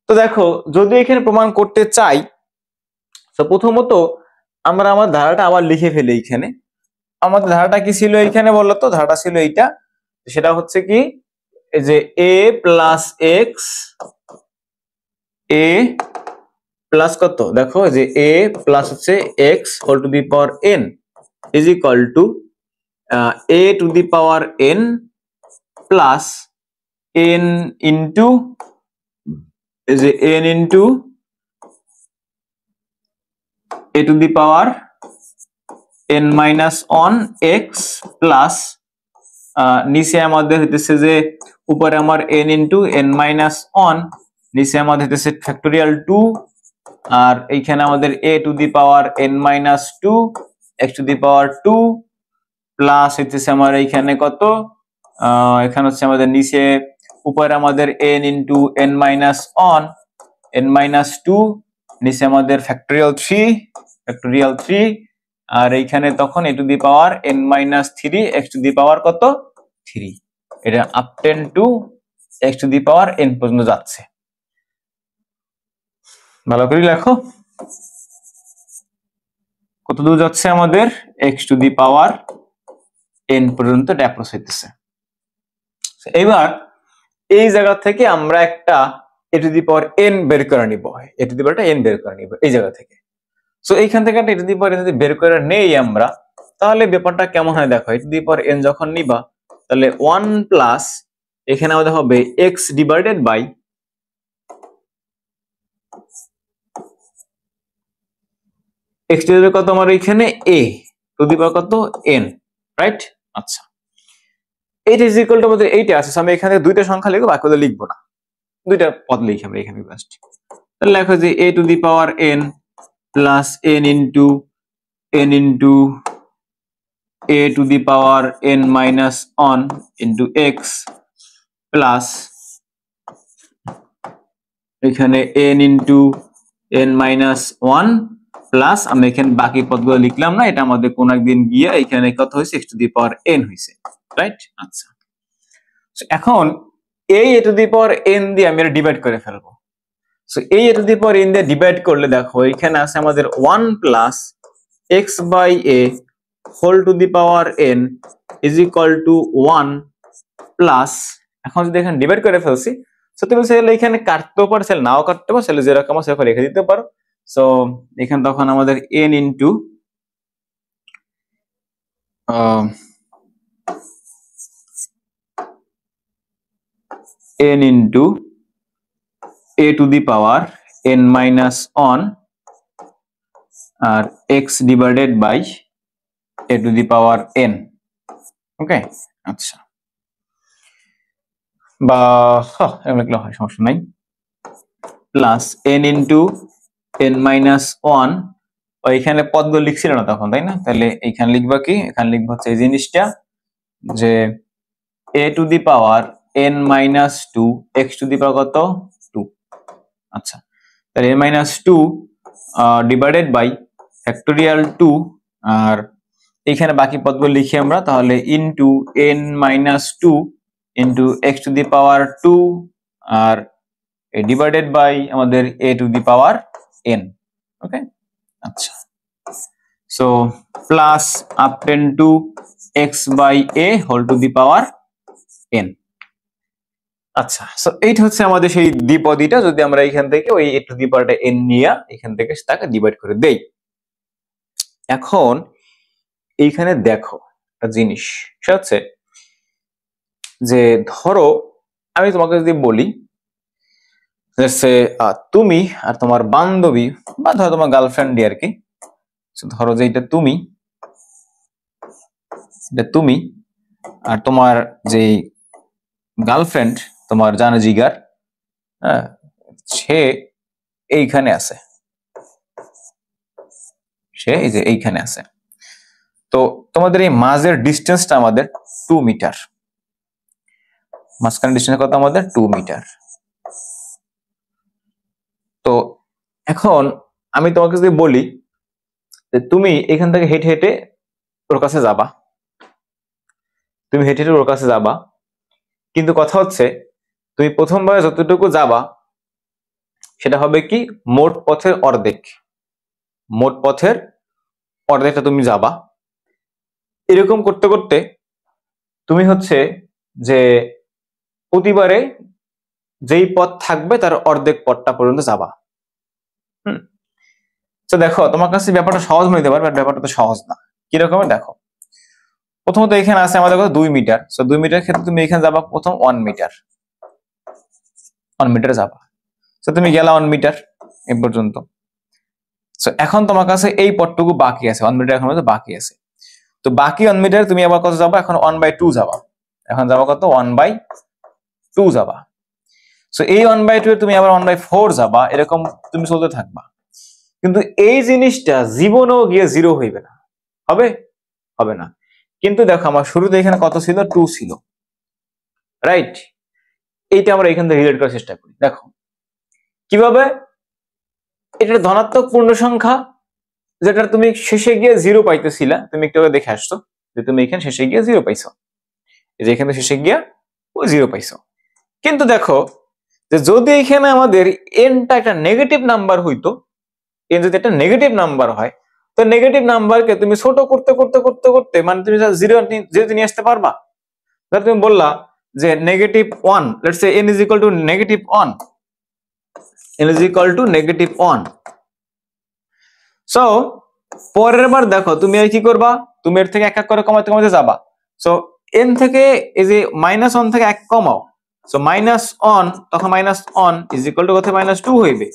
তো দেখো যদি এখানে প্রমাণ করতে চাই, তো প্রথমত আমরা আমার ধারাটা আবার লিখে ফেলি। এখানে আমাদের ধারাটা কি ছিল, এইখানে বলতো ধারাটা ছিল এইটা, সেটা হচ্ছে কি, এই যে a plus x, a plus কত, দেখো যে a প্লাস হচ্ছে x whole to the power n is equal to a to the power n plus n into, এই যে n into a to the power n minus 1 x plus নিচে আমাদের হইতেছে যে উপরে আমার n ইন্টু n মাইনাস 1, নিচে আমাদের হইতেছে ফ্যাক্টোরিয়াল 2, আর এইখানে আমাদের a to the power n minus 2 x to the power 2 plus হইতেছে আমার এইখানে কত, এখানে হচ্ছে আমাদের নিচে উপরে আমাদের n into n minus 1 n minus 2, নিচে আমাদের ফ্যাক্টোরিয়াল 3, আর এইখানে তখন a to the power n minus 3 x to the power কত 3, এটা up ten to x to the power n পর্যন্ত যাচ্ছে। ভালো করে লেখো, কত দূর যাচ্ছে আমাদের, x to the power n পর্যন্ত অ্যাপ্রোচ হইতেছে। এবার এই জায়গা থেকে আমরা একটা a to the power n বের করে নিব, a to the power n বের করে নিব এই জায়গা থেকে। সো এইখান থেকে একটা a to the power n যদি বের করে নেই আমরা, তাহলে ব্যাপারটা কেমন হয় দেখো, a to the power n যখন নিবা তাহলে 1 প্লাস এখানে আমাদের হবে x divided by x to the power কত আমার এখানে a টু দি পাওয়ার কত n, রাইট। আচ্ছা, এইটা ইজ ইকুয়াল টু আমাদের এইটা আছে, আমি এখানে দুইটা সংখ্যা লিখবো, বাকিগুলো লিখবো না, দুইটা পদ লিখি আমরা এখানে জাস্ট। তাহলে লেখো যে a to the power n plus n into a to the power n minus 1 into x plus এখানে n into n minus 1 plus আমরা এখানে বাকি পদগুলো লিখলাম না, এটা আমাদের কোন একদিন গিয়ে এখানে কত হয়েছে x to the power n হয়েছে, রাইট। আচ্ছা, এখন এই a to the power n দিয়ে আমি এটা ডিভাইড করে ফেলবো। সো এই a to the power n দিয়ে ডিভাইড করলে দেখো এখানে আছে আমাদের 1 plus x by a whole to the power n is equal to 1 plus, এখন যদি এখানে ডিভাইড করে ফেলছি, সো তুমি চাইলে এখানে কাটতেও পারো, চাইলে নাও কাটতে পারো, চাইলে যেরকম আছে সেরকম রেখে দিতে পারো। সো এখানে তখন আমাদের n into n into a to the power n minus 1 আর x divided by a to the power n। Okay, আচ্ছা, বা এরকম লিখলে হয়, সমস্যা নাই, plus n into n minus 1, এখানে পদগুলো লিখছিল না তখন, তাই না? তাহলে এখানে লিখবা কি, এখানে লিখবা হচ্ছে এই জিনিসটা যে a to the power n minus 2 x to the power কত 2। আচ্ছা, তাহলে n minus 2 divided by factorial 2, আর এখানে বাকি পদগুলো লিখি আমরা, তাহলে into n minus 2 into x to the power 2 আর ডিভাইডেড বাই আমাদের a to the power n। Okay, আচ্ছা, so plus up ten to x by a whole to the power n। আচ্ছা, সো এইটা হচ্ছে আমাদের সেই দ্বিপদীটা, যদি আমরা এখান থেকে ওই a to the power n নিয়ে এখান থেকে তাকে ডিভাইড করে দেই। এখন এইখানে দেখো একটা জিনিস, সেটা হচ্ছে যে ধরো আমি তোমাকে যদি বলি তুমি আর তোমার বান্ধবী বা ধরো তোমার গার্লফ্রেন্ড আর কি, ধরো যে এটা তুমি আর তোমার যে গার্লফ্রেন্ড, তোমার জানা জিগার, হ্যাঁ, সে এইখানে আছে, সে এই যে এইখানে আছে। তো তোমাদের এই মাঝের ডিস্টেন্সটা আমাদের 2 মিটার, মাঝখানে ডিস্টেন্স কত আমাদের 2 মিটার। তো এখন আমি তোমাকে যদি বলি যে তুমি এখান থেকে হেঁটে হেঁটে ওর কাছে যাবা, তুমি হেঁটে হেঁটে ওর কাছে যাবা, কিন্তু কথা হচ্ছে তুমি প্রথমবার যতটুকু যাবা সেটা হবে কি মোট পথের অর্ধেক, মোট পথের অর্ধেকটা তুমি যাবা। এরকম করতে করতে তুমি হচ্ছে যে প্রতিবারে যেই পথ থাকবে তার অর্ধেক পথটা পর্যন্ত যাবা। তো দেখো তোমার কাছে ব্যাপারটা সহজ হইতে পারে, বাট ব্যাপারটা তো সহজ না। কিরকম দেখো, প্রথমত এখানে আছে আমাদের কত 2 মিটার, সো 2 মিটার ক্ষেত্রে তুমি এখানে যাবা প্রথম 1 মিটার, 1 মিটার যাবা, সো তুমি গেলা 1 মিটার এই পর্যন্ত। সো এখন তোমার কাছে এই পথটুকু বাকি আছে, 1 মিটার এখন বাকি আছে। তো বাকি 1 মিটার তুমি আবার কত যাবা, এখন 1/2 যাবা, এখন যাবা কত 1/2 যাবা। সো এই 1/2 এর তুমি আবার 1/4 যাবা, এরকম তুমি চলতে থাকবা। কিন্তু এই জিনিসটা জীবনেও গিয়ে 0 হইবে না, হবে হবে না। কিন্তু দেখো আমার শুরুতে এখানে কত ছিল, 2 ছিল, রাইট? এইটা আমরা এখান থেকে রিলেট করার চেষ্টা করি। দেখো কিভাবে, এটা ধনাত্মক পূর্ণ সংখ্যা যেটা তুমি শেষে গিয়ে 0 পাইতেছিলা, তুমি একটু দেখে আসছো যে তুমি এখানে শেষে গিয়ে 0 পাইছো, এই যে এখানে শেষে গিয়া ওই 0 পাইছো। কিন্তু দেখো যে যদি এখানে আমাদের এনটা একটা নেগেটিভ নাম্বার হইতো, এন যদি একটা নেগেটিভ নাম্বার হয়, তো নেগেটিভ নাম্বারকে তুমি ছোট করতে করতে করতে করতে মানে তুমি 0 নিয়ে আসতে পারবা। ধর তুমি বললা যে -1, let's say n is equal to -1, n is equal to -1। So পরের বার দেখো তুমি আর কি করবা, তুমি এর থেকে এক এক করে কমাতে কমাতে যাবা। সো n থেকে এই যে -1 থেকে 1 কমাও, সো -1 তখন -1 is equal to কত, -2 হইবে।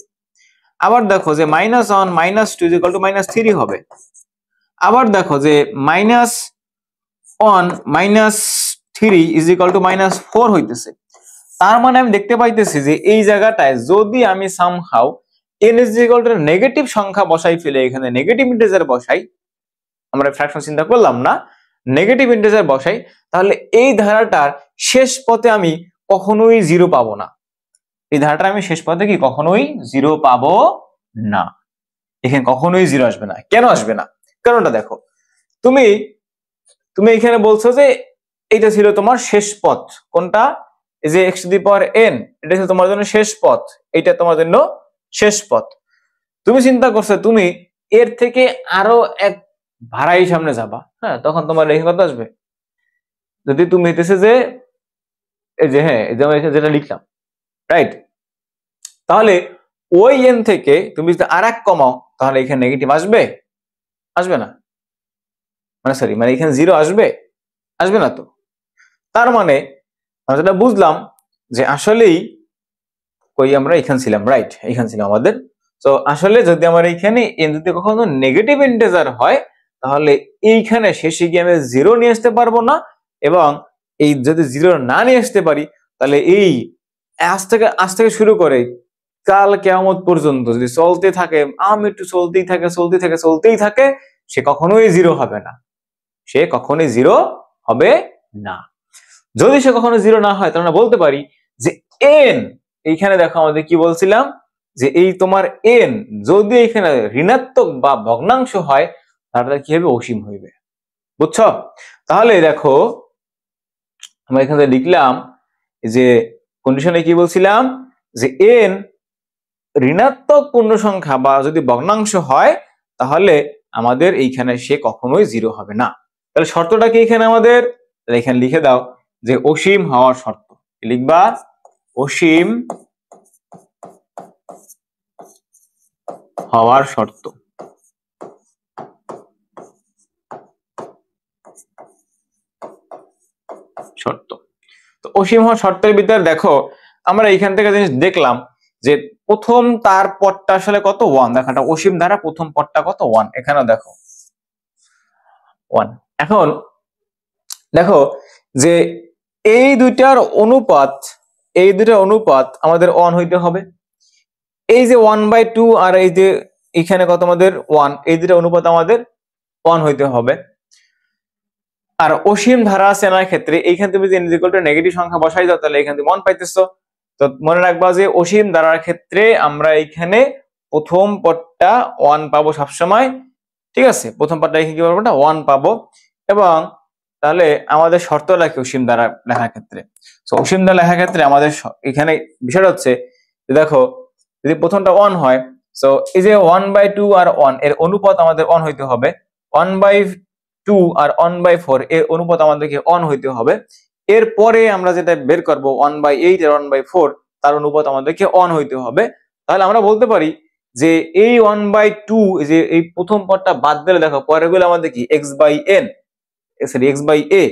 আবার দেখো যে -1 -2 is equal to -3 হবে। আবার দেখো যে -1 -3 is equal to -4 হইতেছে। তার মানে আমি দেখতে পাইতেছি যে এই জায়গাটায় যদি আমি somehow n is equal to negative সংখ্যা বসাই ফেলে, এখানে নেগেটিভ ইন্টিজার বসাই, আমরা ফ্র্যাকশন চিন্তা করলাম না, নেগেটিভ ইন্টিজার বসাই, তাহলে এই ধারাটার শেষ পথে আমি কখনোই 0 পাবো না। এই ধারাটা আমি শেষ পথে কি কখনোই 0 পাবো না, এখানে কখনোই 0 আসবে না। কেন আসবে না, কারণটা দেখো, তুমি এখানে বলছো যে এইটা ছিল তোমার শেষ পথ, কোনটা, এই যে x to the power n, এটা ছিল তোমার জন্য শেষ পথ, এটা তোমার জন্য শেষ পথ। তুমি চিন্তা করছো তুমি এর থেকে আরো এক ভাড়াই সামনে যাবা, হ্যাঁ, তখন তোমার এখানে কত আসবে? যদি তুমি হইতেছে যে এই যে হ্যাঁ যেমন এখানে যেটা লিখলাম, রাইট? তাহলে ওই এন থেকে তুমি যদি আর এক কমাও তাহলে এখানে নেগেটিভ আসবে? আসবে না, মানে সরি মানে এখানে জিরো আসবে? আসবে না তো। তার মানে আমরা যেটা বুঝলাম যে আসলেই কই আমরা এখানে ছিলাম, রাইট, এখানে ছিলাম আমাদের। তো আসলে যদি আমার এইখানে এন যদি কখনো নেগেটিভ ইন্টিজার হয় তাহলে এইখানে শেষে গিয়ে আমি জিরো নিয়ে আসতে পারবো না, এবং এই যদি জিরো না নিয়ে আসতে পারি তাহলে এই আজ থেকে শুরু করে কাল কিয়ামত পর্যন্ত যদি চলতে থাকে, একটু চলতেই থাকে, সে কখনোই জিরো হবে না, সে কখনোই জিরো হবে না। যদি সে কখনো জিরো না হয় তাহলে আমরা বলতে পারি যে এন, এইখানে দেখো আমাদের কি বলছিলাম যে এই তোমার এন যদি এখানে ঋণাত্মক বা ভগ্নাংশ হয় তাহলে কি হবে? অসীম হইবে। বুঝছো? তাহলে দেখো আমরা এখানে লিখলাম যে কন্ডিশনে কি বলছিলাম যে এন ঋণাত্মক পূর্ণ সংখ্যা বা যদি ভগ্নাংশ হয় তাহলে আমাদের এইখানে সে কখনোই জিরো হবে না। তাহলে শর্তটা কি এখানে আমাদের? এখানে লিখে দাও যে অসীম হওয়ার শর্ত। লিখবা অসীম হওয়ার শর্ত। শর্ত তো অসীম হওয়ার শর্তের ভিতরে দেখো আমরা এইখান থেকে জিনিস দেখলাম যে প্রথম তার পদটা আসলে কত? 1। দেখো এটা অসীম দ্বারা প্রথম পদটা কত? 1। এখানে দেখো 1। এখন দেখো যে এই দুইটার অনুপাত আমাদের 1 হইতে হবে। এই যে 1/2 আর এই যে এখানে কত আমাদের 1, এই দুইটা অনুপাত আমাদের 1 হইতে হবে। আর অসীম ধারা চেনার ক্ষেত্রে এইখানে তুমি যে নেগেটিভ সংখ্যা বসাই দাও তাহলে এখানে তুমি 1 পাইতেছো। তো মনে রাখবা যে অসীম ধারার ক্ষেত্রে আমরা এখানে প্রথম পদটা 1 পাবো সবসময়, ঠিক আছে? প্রথম পদটা এখানে কি পাবো না 1 পাবো। এবং তাহলে আমাদের শর্তটা কি অসীম ধারা লেখার ক্ষেত্রে? তো অসীম ধারা লেখার ক্ষেত্রে আমাদের এখানে বিষয়টা হচ্ছে যে দেখো যদি প্রথমটা 1 হয়, তো এই যে 1/2 আর 1 এর অনুপাত আমাদের 1 হইতে হবে। 1/2 আর 1/4 এর অনুপাত আমাদেরকে 1 হইতে হবে। এরপরে আমরা যেটা বের করব 1/8 আর 1/4 তার অনুপাত আমাদেরকে 1 হইতে হবে। তাহলে আমরা বলতে পারি যে এই 1/2 যে এই প্রথম পদটা বাদ দিলে দেখো পরের গুলো আমাদের কি x/n, সরি x/a,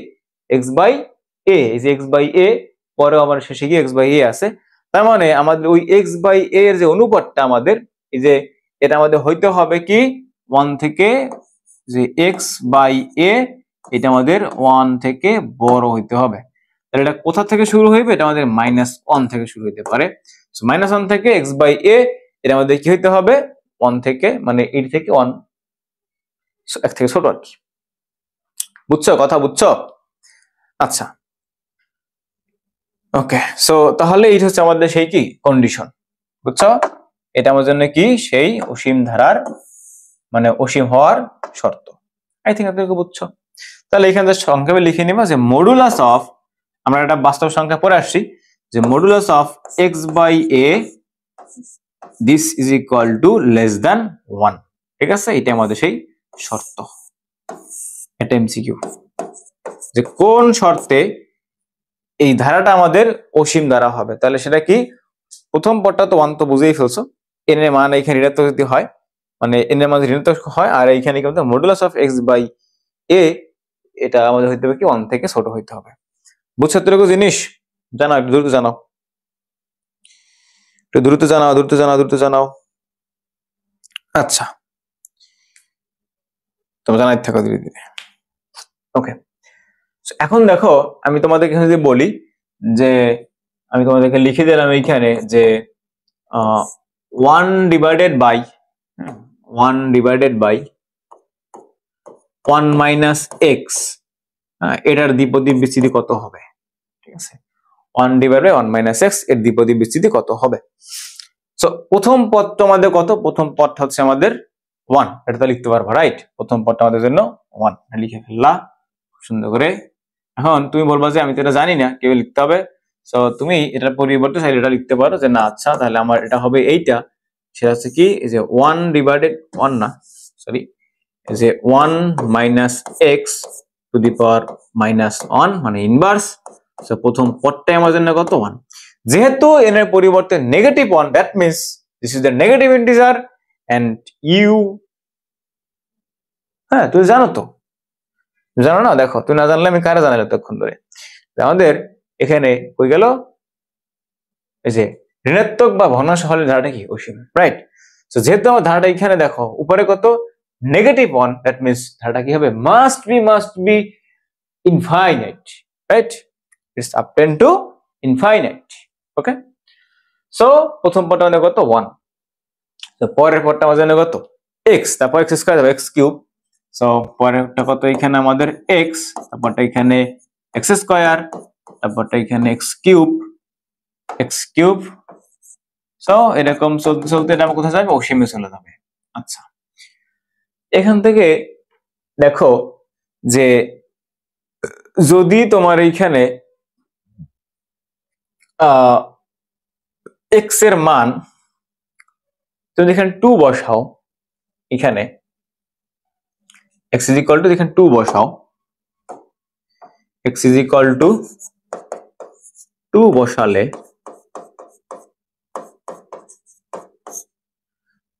x/a, এই যে x/a পরে আমার শেষে গিয়ে x/a আছে। তার মানে আমাদের ওই x/a এর যে অনুপাতটা আমাদের এই যে এটা আমাদের হইতে হবে কি 1 থেকে, যে x/a এটা আমাদের 1 থেকে বড় হইতে হবে। তাহলে এটা কোথা থেকে শুরু হইবে? এটা আমাদের -1 থেকে শুরু হইতে পারে। সো -1 থেকে x/a এটা আমাদের কি হইতে হবে? 1 থেকে, মানে 8 থেকে 1 1 থেকে ছোট আর কি। বুঝছো? কথা বুঝছো? আচ্ছা, ওকে। সো তাহলে এইটা হচ্ছে আমাদের সেই কি কন্ডিশন। বুঝছো? এটা আমার জন্য কি সেই অসীম ধারার মানে অসীম হওয়ার শর্ত। আই থিঙ্ক আপনাকে বুঝছো। তাহলে এখানে সংক্ষেপে লিখে নিবা যে মডুলাস অফ, আমরা একটা বাস্তব সংখ্যা পড়ে আসছি যে modulus of x/a this is equal two less than 1। ঠিক আছে? এটা আমাদের সেই শর্ত। এটা এমসিকিউ যে কোন শর্তে এই ধারাটা আমাদের অসীম ধারা হবে। তাহলে সেটা কি? প্রথম পদটা তো 1 তো বুঝেই ফেলছো, n এর মান এখানে ঋণাত্মক যদি হয়, মানে n এর মান ঋণাত্মক হয়, আর এইখানে কিন্তু মডুলাস অফ x/a এটা আমাদের হইতে হবে কি 1 থেকে ছোট হইতে হবে। বুঝছো এতটুকু জিনিস? জানাও, একটু দ্রুত জানাও, একটু দ্রুত জানাও। আচ্ছা, তোমরা জানাই থাকো ধীরে ধীরে। ওকে, এখন দেখো আমি তোমাদেরকে এখানে যদি বলি যে আমি তোমাদেরকে লিখে দিলাম এইখানে যে 1 ডিভাইডেড বাই 1 মাইনাস এক্স, এটার দ্বিপদী বিস্তৃতি কত হবে? ঠিক আছে, 1 ডিভাইড বাই 1 মাইনাস এক্স এর দ্বিপদী বিস্তৃতি কত হবে? সো প্রথম পদটা আমাদের কত? প্রথম পদটা হচ্ছে আমাদের 1, এটা তো লিখতে পারবো, রাইট? প্রথম পদটা আমাদের জন্য 1 লিখে ফেললা সুন্দর করে। এখন তুমি বলবা যে আমি তো এটা জানি না, কিভাবে লিখতে হবে। সো তুমি এটার পরিবর্তে চাইলে এটা লিখতে পারো যে না আচ্ছা তাহলে আমার এটা হবে এইটা, সেটা হচ্ছে কি এই যে 1 ডিভাইডেড 1 না, সরি, যে 1 minus x to the power minus 1 মানে ইনভার্স। সো প্রথম পদটাই আমার জন্য কত 1। যেহেতু n এর পরিবর্তে negative 1, that means this is the negative integer and you, হ্যাঁ তুই জানো তো, জানো না? দেখো তুই না জানলে আমি কারে জানালে তখন ধরে আমাদের এখানে কই গেল, এই যে ঋণাত্মক বা ভগ্নাংশ হলে ধারাটা কি অসীম, রাইট? সো যেহেতু আমার ধারাটা এখানে দেখো উপরে কত নেগেটিভ 1, দ্যাট মিন্স ধারাটা কি হবে, must be infinite, right? It's up to infinite. Okay, so প্রথম পদটা মানে কত 1, তো পরের পদটা আমাদের কত x, তারপর x স্কয়ার হবে x কিউব। সো পরেরটা কত এখানে আমাদের x, তারপরটা এখানে x স্কয়ার, তারপরটা এখানে x কিউব। সো এরকম চলতে চলতে এটা আমরা কোথায় যাবে, অসীমে চলে যাবে। আচ্ছা, এখান থেকে দেখো যে যদি তোমার এইখানে x এর মান তুমি এখানে 2 বসাও, এখানে x is equal to এখানে 2 বসাও, x is equal to 2 বসালে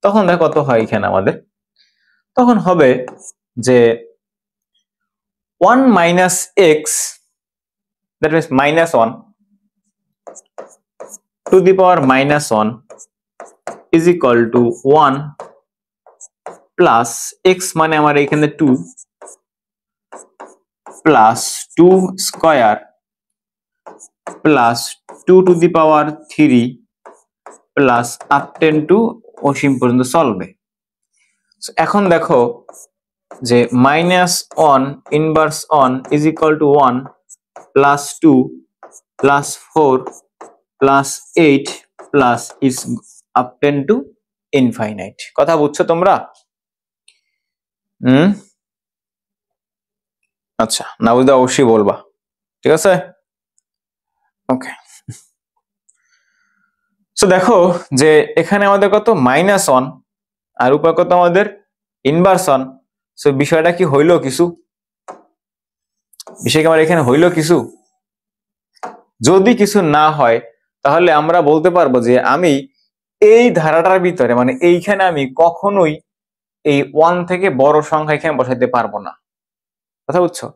তখন দেখো কত হয় এখানে আমাদের, তখন হবে যে 1 minus x, that means minus 1 to the power minus 1 is equal to 1 plus x মানে আমার এখানে 2 plus 2 square plus 2 to the power 3 plus up 10 to অসীম পর্যন্ত চলবে। এখন দেখো যে minus 1 inverse 1 is equal to 1 plus 2 plus 4 plus 8 plus is up 10 to infinite. কথা বুঝছো তোমরা? আচ্ছা, না বুঝলে অবশ্যই বলবা, ঠিক আছে? ওকে, সো দেখো যে এখানে আমাদের কত মাইনাস 1 আর উপর কত আমাদের ইনভার্স 1। সো বিষয়টা কি হইলো কিছু, বিষয় কি আমার এখানে হইলো কিছু? যদি কিছু না হয় তাহলে আমরা বলতে পারবো যে আমি এই ধারাটার ভিতরে মানে এইখানে আমি কখনোই এই 1 থেকে বড় সংখ্যা এখানে বসাইতে পারবো না। কথা বুঝছো?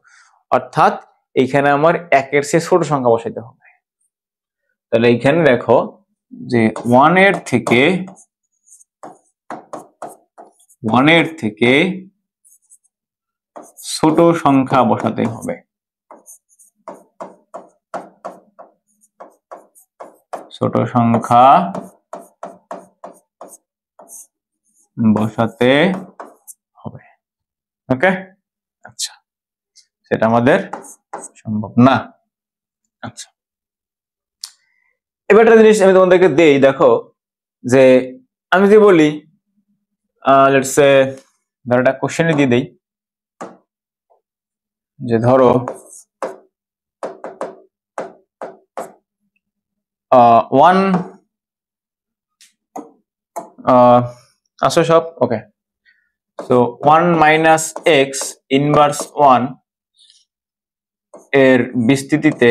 অর্থাৎ এইখানে আমার 1 এর চেয়ে ছোট সংখ্যা বসাইতে হবে। তাহলে এইখানে দেখো যে 1 এর থেকে ছোট সংখ্যা বসাতে হবে। ছোট সংখ্যা বসাতে হবে। ওকে, আচ্ছা, সেটা আমাদের সম্ভব না। আচ্ছা, এবার একটা জিনিস আমি তোমাদেরকে দেই, দেখো যে আমি যদি বলি লেটস সে ধরো একটা কোশ্চেনই দিয়ে দেই যে ধরো 1 আসো সব ওকে। সো 1 মাইনাস এক্স ইনভার্স 1 এর বিস্তৃতিতে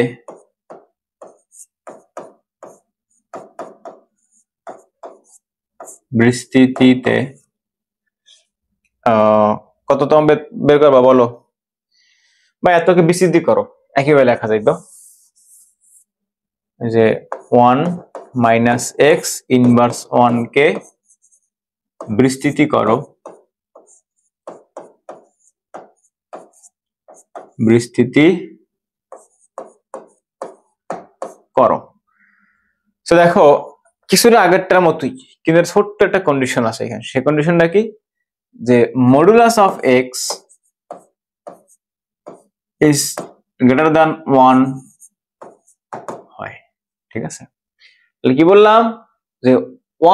কততম বের করবা বলো, বা এতকে বিস্তৃতি করো, একইভাবে লেখা যাইতো যে 1 মাইনাস এক্স ইনভার্স 1 কে বিস্তৃতি করো, তো দেখো কিছুটা আগেরটার মতোই, কিন্তু ছোট্ট একটা কন্ডিশন আছে এখানে। সেই কন্ডিশনটা কি, যে modulus of x is greater than 1 হয়, ঠিক আছে? তাহলে কি বললাম, যে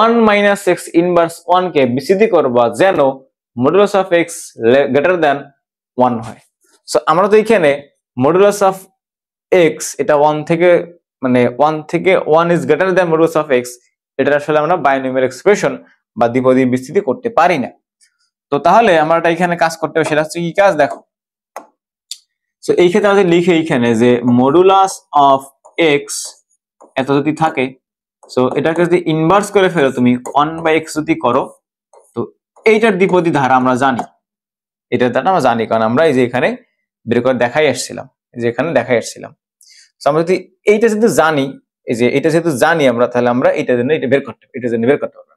1 মাইনাস এক্স ইনভার্স 1 কে বিস্তৃতি করবা যেন modulus of x greater than 1 হয়। সো আমরা তো এখানে মডুলাস অফ এক্স এটা 1 থেকে মানে 1 থেকে 1 is greater than modulus of x, এটা আসলে আমরা বাইনোমিয়াল এক্সপ্রেশন বা দ্বিপদী বিস্তৃতি করতে পারি না। তো তাহলে আমরা এখানে কাজ করতে হবে, সেটা হচ্ছে কি কাজ দেখো। তো এই ক্ষেত্রে আমাদের লিখে এইখানে যে মডুলাস অফ এক্স এত যদি থাকে, সো এটাকে যদি ইনভার্স করে ফেলো তুমি 1/x যদি করো, তো এইটার দ্বিপদী ধারা আমরা জানি, এটার দ্বারা আমরা জানি, কারণ আমরা এই যে এখানে বের করে দেখাই আসছিলাম, এই যে এখানে দেখাই আসছিলাম। আমরা যদি এইটা যেহেতু জানি, এই যে এটা যেহেতু জানি আমরা, তাহলে আমরা এটার জন্য এটা বের করতে হবে, এটার জন্য বের করতে হবে।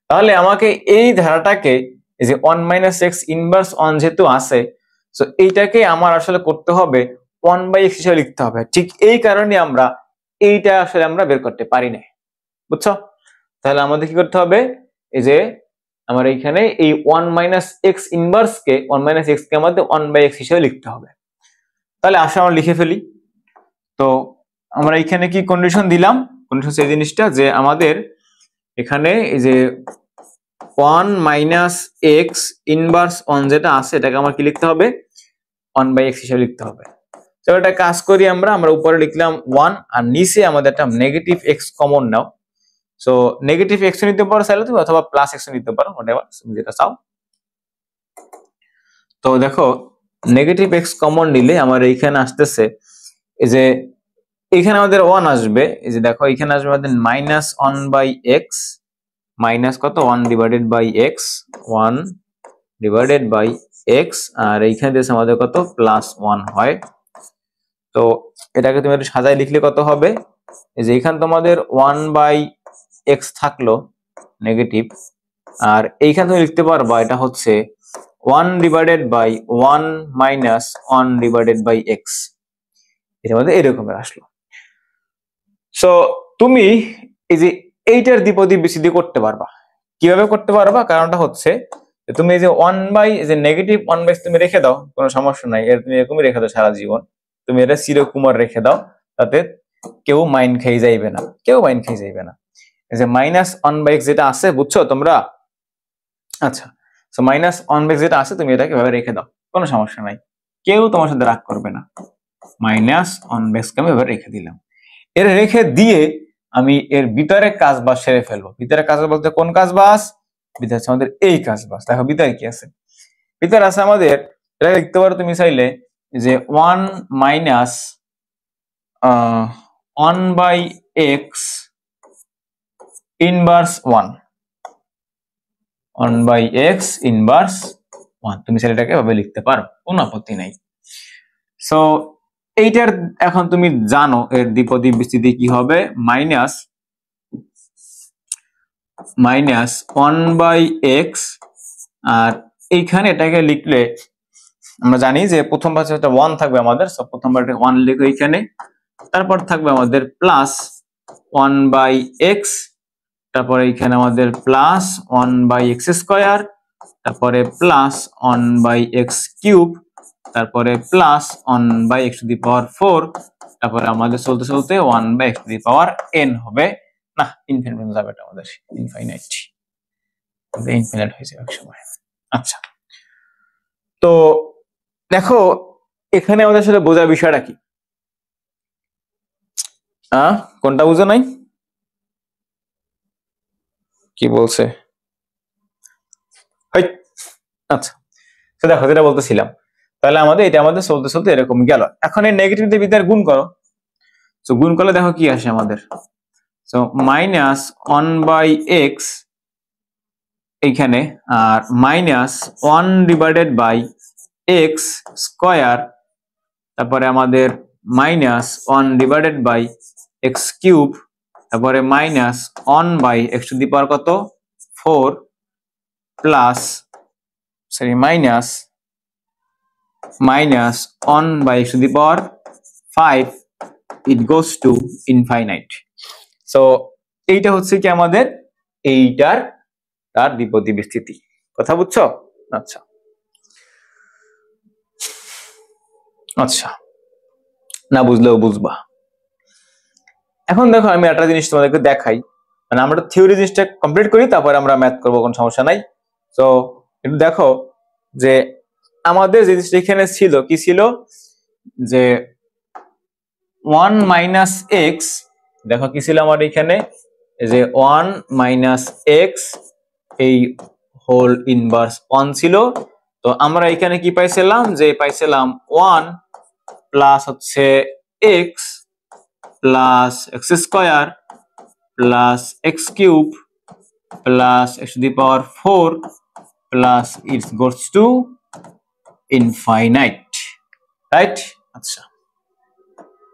তাহলে আমাকে এই ধারাটাকে, এই যে 1 - x ইনভার্স 1 যেহেতু আছে, সো এইটাকে আমার আসলে করতে হবে 1/x হিসেবে লিখতে হবে। ঠিক এই কারণে আমরা এইটা আসলে আমরা বের করতে পারি না, বুঝছো? তাহলে আমাদের কি করতে হবে, এই যে আমার এইখানে এই 1 - x ইনভার্স কে 1 - x কে আমাদের 1/x হিসেবে লিখতে হবে। তাহলে আসলে আমরা লিখে ফেলি। তো আমরা এখানে কি কন্ডিশন দিলাম, কন্ডিশন হচ্ছে এই জিনিসটা যে আমাদের এখানে এই যে 1 - x ইনভার্স 1 যেটা আছে, এটাকে আমার কি লিখতে হবে, 1/x হিসেবে লিখতে হবে। তো এটা কাজ করি আমরা উপরে লিখলাম 1 আর নিচে আমাদের একটা নেগেটিভ x কমন নাও। সো নেগেটিভ x নিতে পারো চাইলে তুমি, অথবা প্লাস x নিতে পারো, হোয়াটএভার তুমি যেটা চাও। তো দেখো নেগেটিভ x কমন নিলে আমার এইখানে আসতেছে, এই যে এখানে আমাদের 1 আসবে, এই যে দেখো এখানে আসবে আমাদের -1/x, মাইনাস কত 1/x, 1/x, আর এইখানে দিয়েছে আমাদের কত +1 হয়। তো এটাকে তুমি একটু সাজায় লিখলে কত হবে, এই যে এখানে তোমাদের 1/x থাকলো নেগেটিভ, আর এইখানে তুমি লিখতে পারবা এটা হচ্ছে 1/1 - 1/x, এটা আমাদের এরকমের আসলো। সো তুমি এই যে এইটার দ্বিপদী বিচ্ছিন্ন করতে পারবা, কিভাবে করতে পারবা, কারণটা হচ্ছে তুমি এই যে নেগেটিভ 1/x তুমি রেখে দাও, কোনো সমস্যা নাই, এর তুমি এরকমই রেখে দাও সারা জীবন, তুমি এটা চিরকুমার রেখে দাও, তাতে কেউ মাইন্ড খেয়ে যাইবে না, কেউ মাইন্ড খেয়ে যাইবে না। এই যে -1/x যেটা আছে, বুঝছো তোমরা? আচ্ছা, সো -1/x যেটা আছে তুমি এটাকে এভাবে রেখে দাও, কোনো সমস্যা নাই, কেউ তোমার সাথে রাগ করবে না। -1/x কে আমি এভাবে রেখে দিলাম। এর রেখে দিয়ে আমি এর ভিতরে কাজ বাস সেরে ফেলবো। ভিতরে কাজ বলতে কোন কাজ বাস? ভিতরে আছে আমাদের এই কাজ বাস। দেখো ভিতরে কি আছে, ভিতরে আছে আমাদের, এটা লিখতে পারো তুমি চাইলে যে 1/x ইনভার্স 1, 1/x ইনভার্স 1, তুমি চাইলে এটাকে এভাবে লিখতে পারো, কোনো আপত্তি নাই। সো এইটার এখন তুমি জানো এর দ্বিপদী বিস্তৃতি কি হবে, -1/x, আর এইখানে এটাকে লিখলে আমরা জানি যে প্রথম পাশে 1 থাকবে আমাদের, সো প্রথম পাশে 1 লিখো এইখানে, তারপর থাকবে আমাদের +1/x, তারপরে এইখানে আমাদের +1/x স্কয়ার, তারপরে +1/x কিউব, তারপরে +1/x⁴, তারপরে আমাদের চলতে চলতে 1/x⁴n হবে। না, ইনফিনিট যাবে এটা আমাদের, ইনফাইনাইট হয়ে যাবে এক সময়। আচ্ছা, তো দেখো এখানে আমাদের আসলে বোঝার বিষয়টা কি, কোনটা বুঝো নাই? কি বলছে? আচ্ছা, তো দেখো যেটা বলতেছিলাম, তাহলে এটা আমাদের চলতে চলতে এরকম গেল। এখন এই নেগেটিভ দিয়ে ভিতরে গুণ করো, তো গুণ করলে দেখো কি আসে আমাদের, সো -1/x এইখানে, আর -1/x স্কয়ার, তারপরে আমাদের -1/x কিউব, তারপরে -1/x⁴ কত 4 plus -1/x⁵, it goes to infinite. So এইটা হচ্ছে কি আমাদের এইটার তার দ্বিপদী বিস্তৃতি, কথা বুঝছো? আচ্ছা আচ্ছা, না বুঝলেও বুঝবা। এখন দেখো আমি একটা জিনিস তোমাদেরকে দেখাই, মানে আমরা থিওরি জিনিসটা কমপ্লিট করি, তারপরে আমরা ম্যাথ করবো, কোনো সমস্যা নাই। তো একটু দেখো যে আমাদের যে জিনিসটা এখানে ছিল, কি ছিল, যে 1 - x, দেখো কি ছিল আমার এখানে, যে 1 - x এই হোল ইনভার্স 1 ছিল। তো আমরা এখানে কি পাইছিলাম, যে পাইছিলাম 1 প্লাস হচ্ছে x plus x square plus x cube plus x to the power 4 plus it goes to infinite, right? আচ্ছা,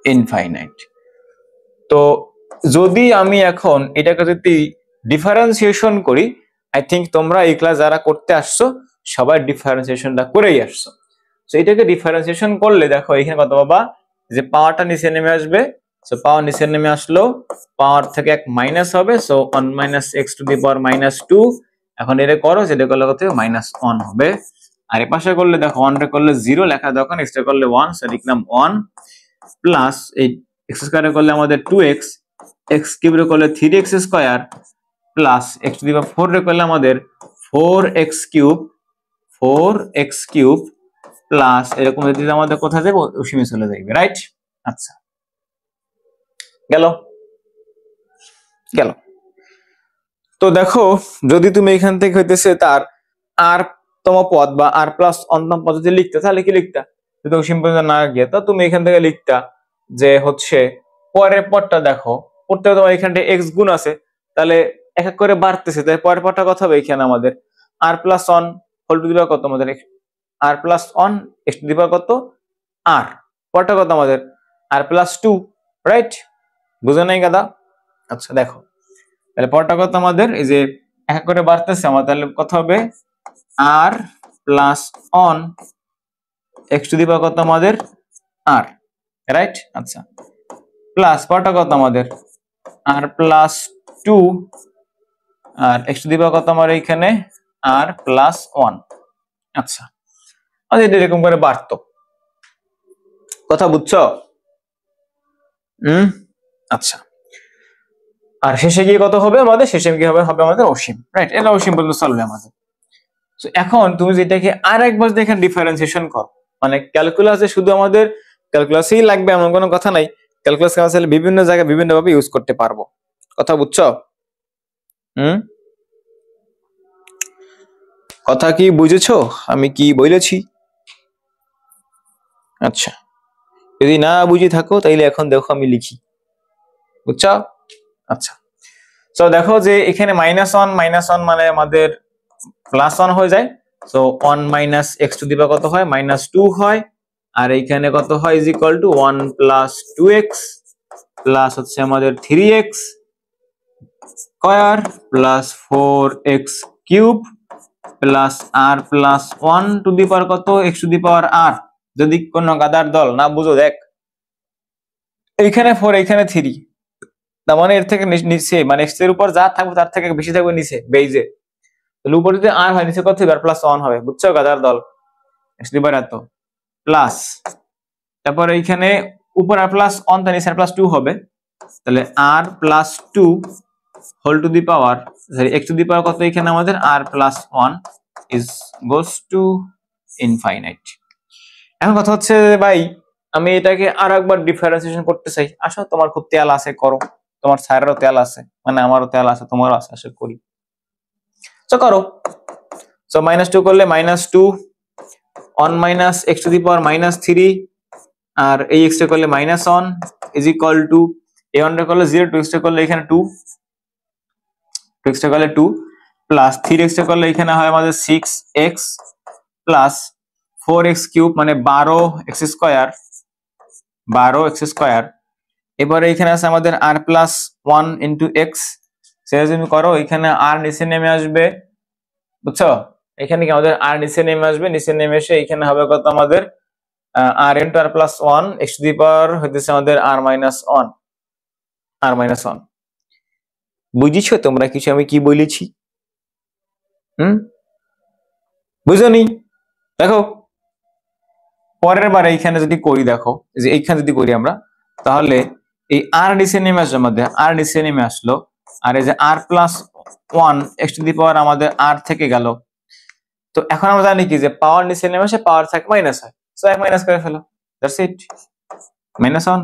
ইনফাইনাইট। তো যদি আমি এখন এটাকে যদি ডিফারেন্সিয়েশন করি, আই থিঙ্ক তোমরা এই ক্লাস যারা করতে আসছো সবাই ডিফারেন্সিয়েশনটা করেই আসছো। তো এটাকে ডিফারেন্সিয়েশন করলে দেখো এখানে কত পাবা, যে পাওয়ারটা নিচে নেমে আসবে। সো পাওয়ার নিচে নেমে আসলো, পাওয়ার থেকে এক মাইনাস হবে, so 1 minus x to the power minus 2। এখন এটা করো, যেটা করলে কত মাইনাস 1 হবে। আর এই পাশে করলে দেখো 1 রে করলে 0 লেখা, যখন এক্স রে করলে 1, সো লিখলাম 1 প্লাস এই এক্স স্কয়ারে করলে আমাদের 2x, এক্স কিউব রে করলে 3x square plus x to the power 4 রে করলে আমাদের 4x কিউব প্লাস এরকম যদি আমাদের কোথায় যাবে অসীমে চলে যাবে, রাইট? আচ্ছা, গেল গেল। তো দেখো যদি তুমি এখান থেকে হইতেছে তার আর তম পদ বা আর প্লাস অন্তম পদ যদি লিখতে, তাহলে কি লিখতা? যদি অসীম পর্যন্ত না গিয়ে তো তুমি এখান থেকে লিখতা যে হচ্ছে পরের পদটা দেখো, প্রত্যেক তোমার এখানটা এক্স গুণ আছে, তাহলে এক এক করে বাড়তেছে, তাই পরের পদটা কত হবে এখানে আমাদের r plus 1 whole to the power কত আমাদের r plus 1 x to the power কত আর, পরটা কত আমাদের আর প্লাস 2, রাইট? বুঝো নাই গাদা? আচ্ছা দেখো তাহলে পরটা কত আমাদের, এই যে এক এক করে বাড়তেছে আমাদের, তাহলে কত হবে r plus 1 x to the power কত আমাদের আর, রাইট? আচ্ছা, প্লাস পরটা কত আমাদের আর প্লাস 2 আর এক্স টু দি পাওয়ার কত আমার এইখানে আর প্লাস 1। আচ্ছা, এটা এরকম করে বাড়তো, কথা বুঝছো? আচ্ছা, আর শেষে গিয়ে কত হবে আমাদের, শেষে গিয়ে হবে আমাদের অসীম, রাইট? এটা অসীম পর্যন্ত চলবে আমাদের। তো এখন তুমি যেটাকে আর একবার দেখেন ডিফারেন্সিয়েশন কর, মানে ক্যালকুলাসে শুধু আমাদের ক্যালকুলাসেই লাগবে এমন কোনো কথা নাই, ক্যালকুলাস আসলে বিভিন্ন জায়গায় বিভিন্ন ভাবে ইউজ করতে পারবো, কথা বুঝছো? কথা কি বুঝেছো আমি কি বলেছি? আচ্ছা, যদি না বুঝে থাকো তাইলে এখন দেখো আমি লিখি, বুঝছো? আচ্ছা, তো দেখো যে এখানে -1 মানে আমাদের +1 হয়ে যায়, so 1 minus x to the power কত হয় -2 হয়, আর এইখানে কত হয় is equal to 1 plus 2x plus হচ্ছে আমাদের 3x square plus 4x cube plus r plus 1 to the power কত x to the power r। যদি কোন গাদার দল না বুঝো, দেখ এইখানে 4 এইখানে 3, তার মানে এর থেকে নিচে মানে x এর উপর যা থাকবে তার থেকে বেশি থাকবে নিচে বেইজে, তাহলে উপরে যদি r হয় নিচে কত হবে আর প্লাস 1 হবে, বুঝছো গাদার দল? x টু দি পাওয়ার এত প্লাস, তারপর এইখানে উপর আর প্লাস 1 তার নিচে আর প্লাস 2 হবে, তাহলে r plus 2 whole to the power sorry x to the power কত এখানে আমাদের r plus 1 is goes to infinite. এখন কথা হচ্ছে ভাই আমি এটাকে আর একবার ডিফারেন্সিয়েশন করতে চাই, আসো তোমার খুব তেল আছে করো, তোমার স্যারেরও তেল আছে, মানে আমারও তেল আছে তোমারও আছে, আসো করি, তো করো। সো -2 করলে -2 1 minus x to the power -3 আর এই এক্স টা করলে -1 ইজ ইকুয়াল টু এই 1 টা করলে 0, 2 এক্স টা করলে এখানে 2, 2 এক্স টা করলে 2 প্লাস 3 এক্স টা করলে এখানে হয় আমাদের 6x প্লাস 4x কিউব মানে 12x স্কয়ার। এবারে এখানে আছে আমাদের r প্লাস 1 ইন্টু এক্স, সেটা যদি করো এখানে r নিচে নেমে আসবে, বুঝছো? এখানে কি আমাদের r নিচে নেমে আসবে, নিচে নেমে এসে এখানে হবে কত আমাদের r into r plus 1 x to the power হইতেছে আমাদের r মাইনাস 1 বুঝিছো তোমরা কিছু আমি কি বলেছি? বুঝোনি? দেখো পরের বার এইখানে যদি করি, দেখো যে এইখানে যদি করি আমরা, তাহলে এই r নিচে নেমে আসবে আমাদের, r নিচে নেমে আসলো, আর এই যে r plus 1 x to the power আমাদের r থেকে গেল। তো এখন আমরা জানি কি যে পাওয়ার নিচে নেমে আসে পাওয়ার থাকে মাইনাস হয়, সো এক মাইনাস করে ফেলো, দ্যাটস ইট, -1।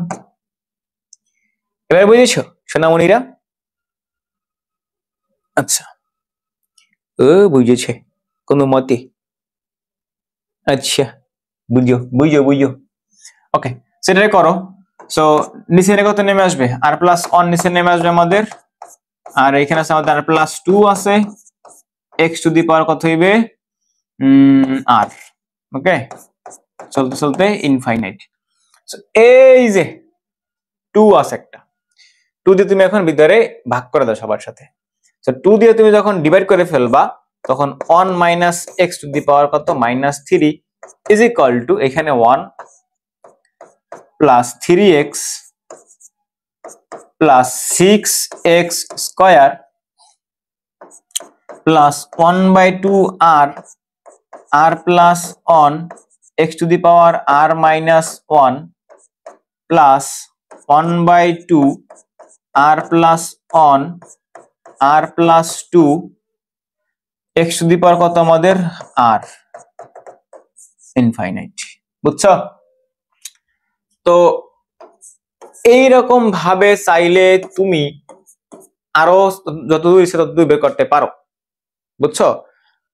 এবার বুঝেছো সোনামণিরা? আচ্ছা, ও বুঝেছে কোনো মতে। আচ্ছা, বুঝো বুঝো বুঝো। ওকে, সেটাই করো। সো নিচে কত নেমে আসবে, আর প্লাস ওয়ান নিচে নেমে আসবে আমাদের, আর এখানে আছে আমাদের আর প্লাস টু আছে, এক্স টু দি পাওয়ার কত হইবে আর। ওকে, চলতে চলতে ইনফাইনাইট। এই যে টু আছে একটা, টু দিয়ে তুমি এখন ভিতরে ভাগ করে দাও সবার সাথে। টু দিয়ে তুমি যখন ডিভাইড করে ফেলবা তখন one minus x to the power কত minus three is equal to এখানে one plus three x plus six x square plus one by two r, r plus one x to the power r minus one plus one by two r plus one r plus two x to the power কত আমাদের আর infinite. বুঝছো? তো এইরকম ভাবে চাইলে তুমি আরো যতদূর ইচ্ছে ততদূর বের করতে পারো। বুঝছো?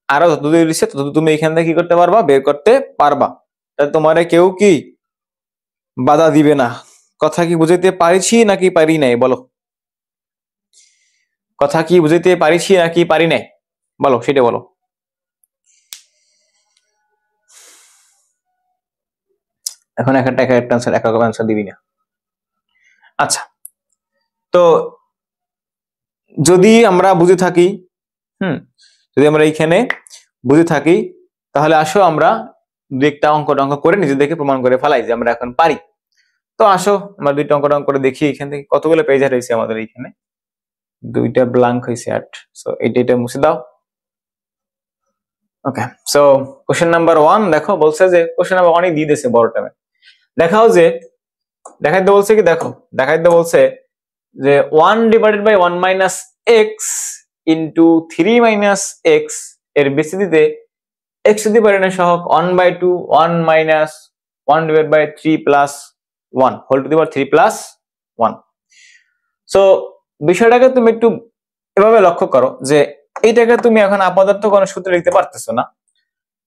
আরো যতদূর ইচ্ছে ততদূর তুমি এখান থেকে কি করতে পারবা, বের করতে পারবা। তোমারে কেউ কি বাধা দিবে না। কথা কি বুঝাইতে পারিছি নাকি পারি নাই বলো? কথা কি বুঝাইতে পারিছি নাকি পারি নাই বলো, সেটা বলো। এখন একটা আনসার এক আনসার দিবি না। আচ্ছা, তো যদি আমরা বুঝে থাকি, যদি আমরা এইখানে বুঝে থাকি, তাহলে আসো আমরা দুই একটা অঙ্ক করে নিজেদেরকে প্রমাণ করে ফেলাই যে আমরা এখন পারি। তো আসো আমরা দুইটা অঙ্ক করে দেখি এখান থেকে কতগুলো পেজ রয়েছে আমাদের এইখানে। দুইটা ব্ল্যাঙ্ক হয়েছে 8, সো এটা মুছে দাও। ওকে, সো কোশ্চেন নাম্বার 1 দেখো, বলছে যে কোশ্চেন নাম্বার 1 দিয়ে দিয়েছে বড় টাইমে। দেখাও যে দেখাইতে বলছে কি, দেখো দেখাইতে বলছে যে 1 divided by 1 minus x into 3 minus x এর বিস্তৃতিতে x to the power n এর সহগ 1 by 2 1 minus 1 divide by 3 plus 1 whole to the power 3 plus 1। So বিষয়টাকে তুমি একটু এভাবে লক্ষ্য করো যে এইটাকে তুমি এখন আপাতত কোনো সূত্রে লিখতে পারতেছো না।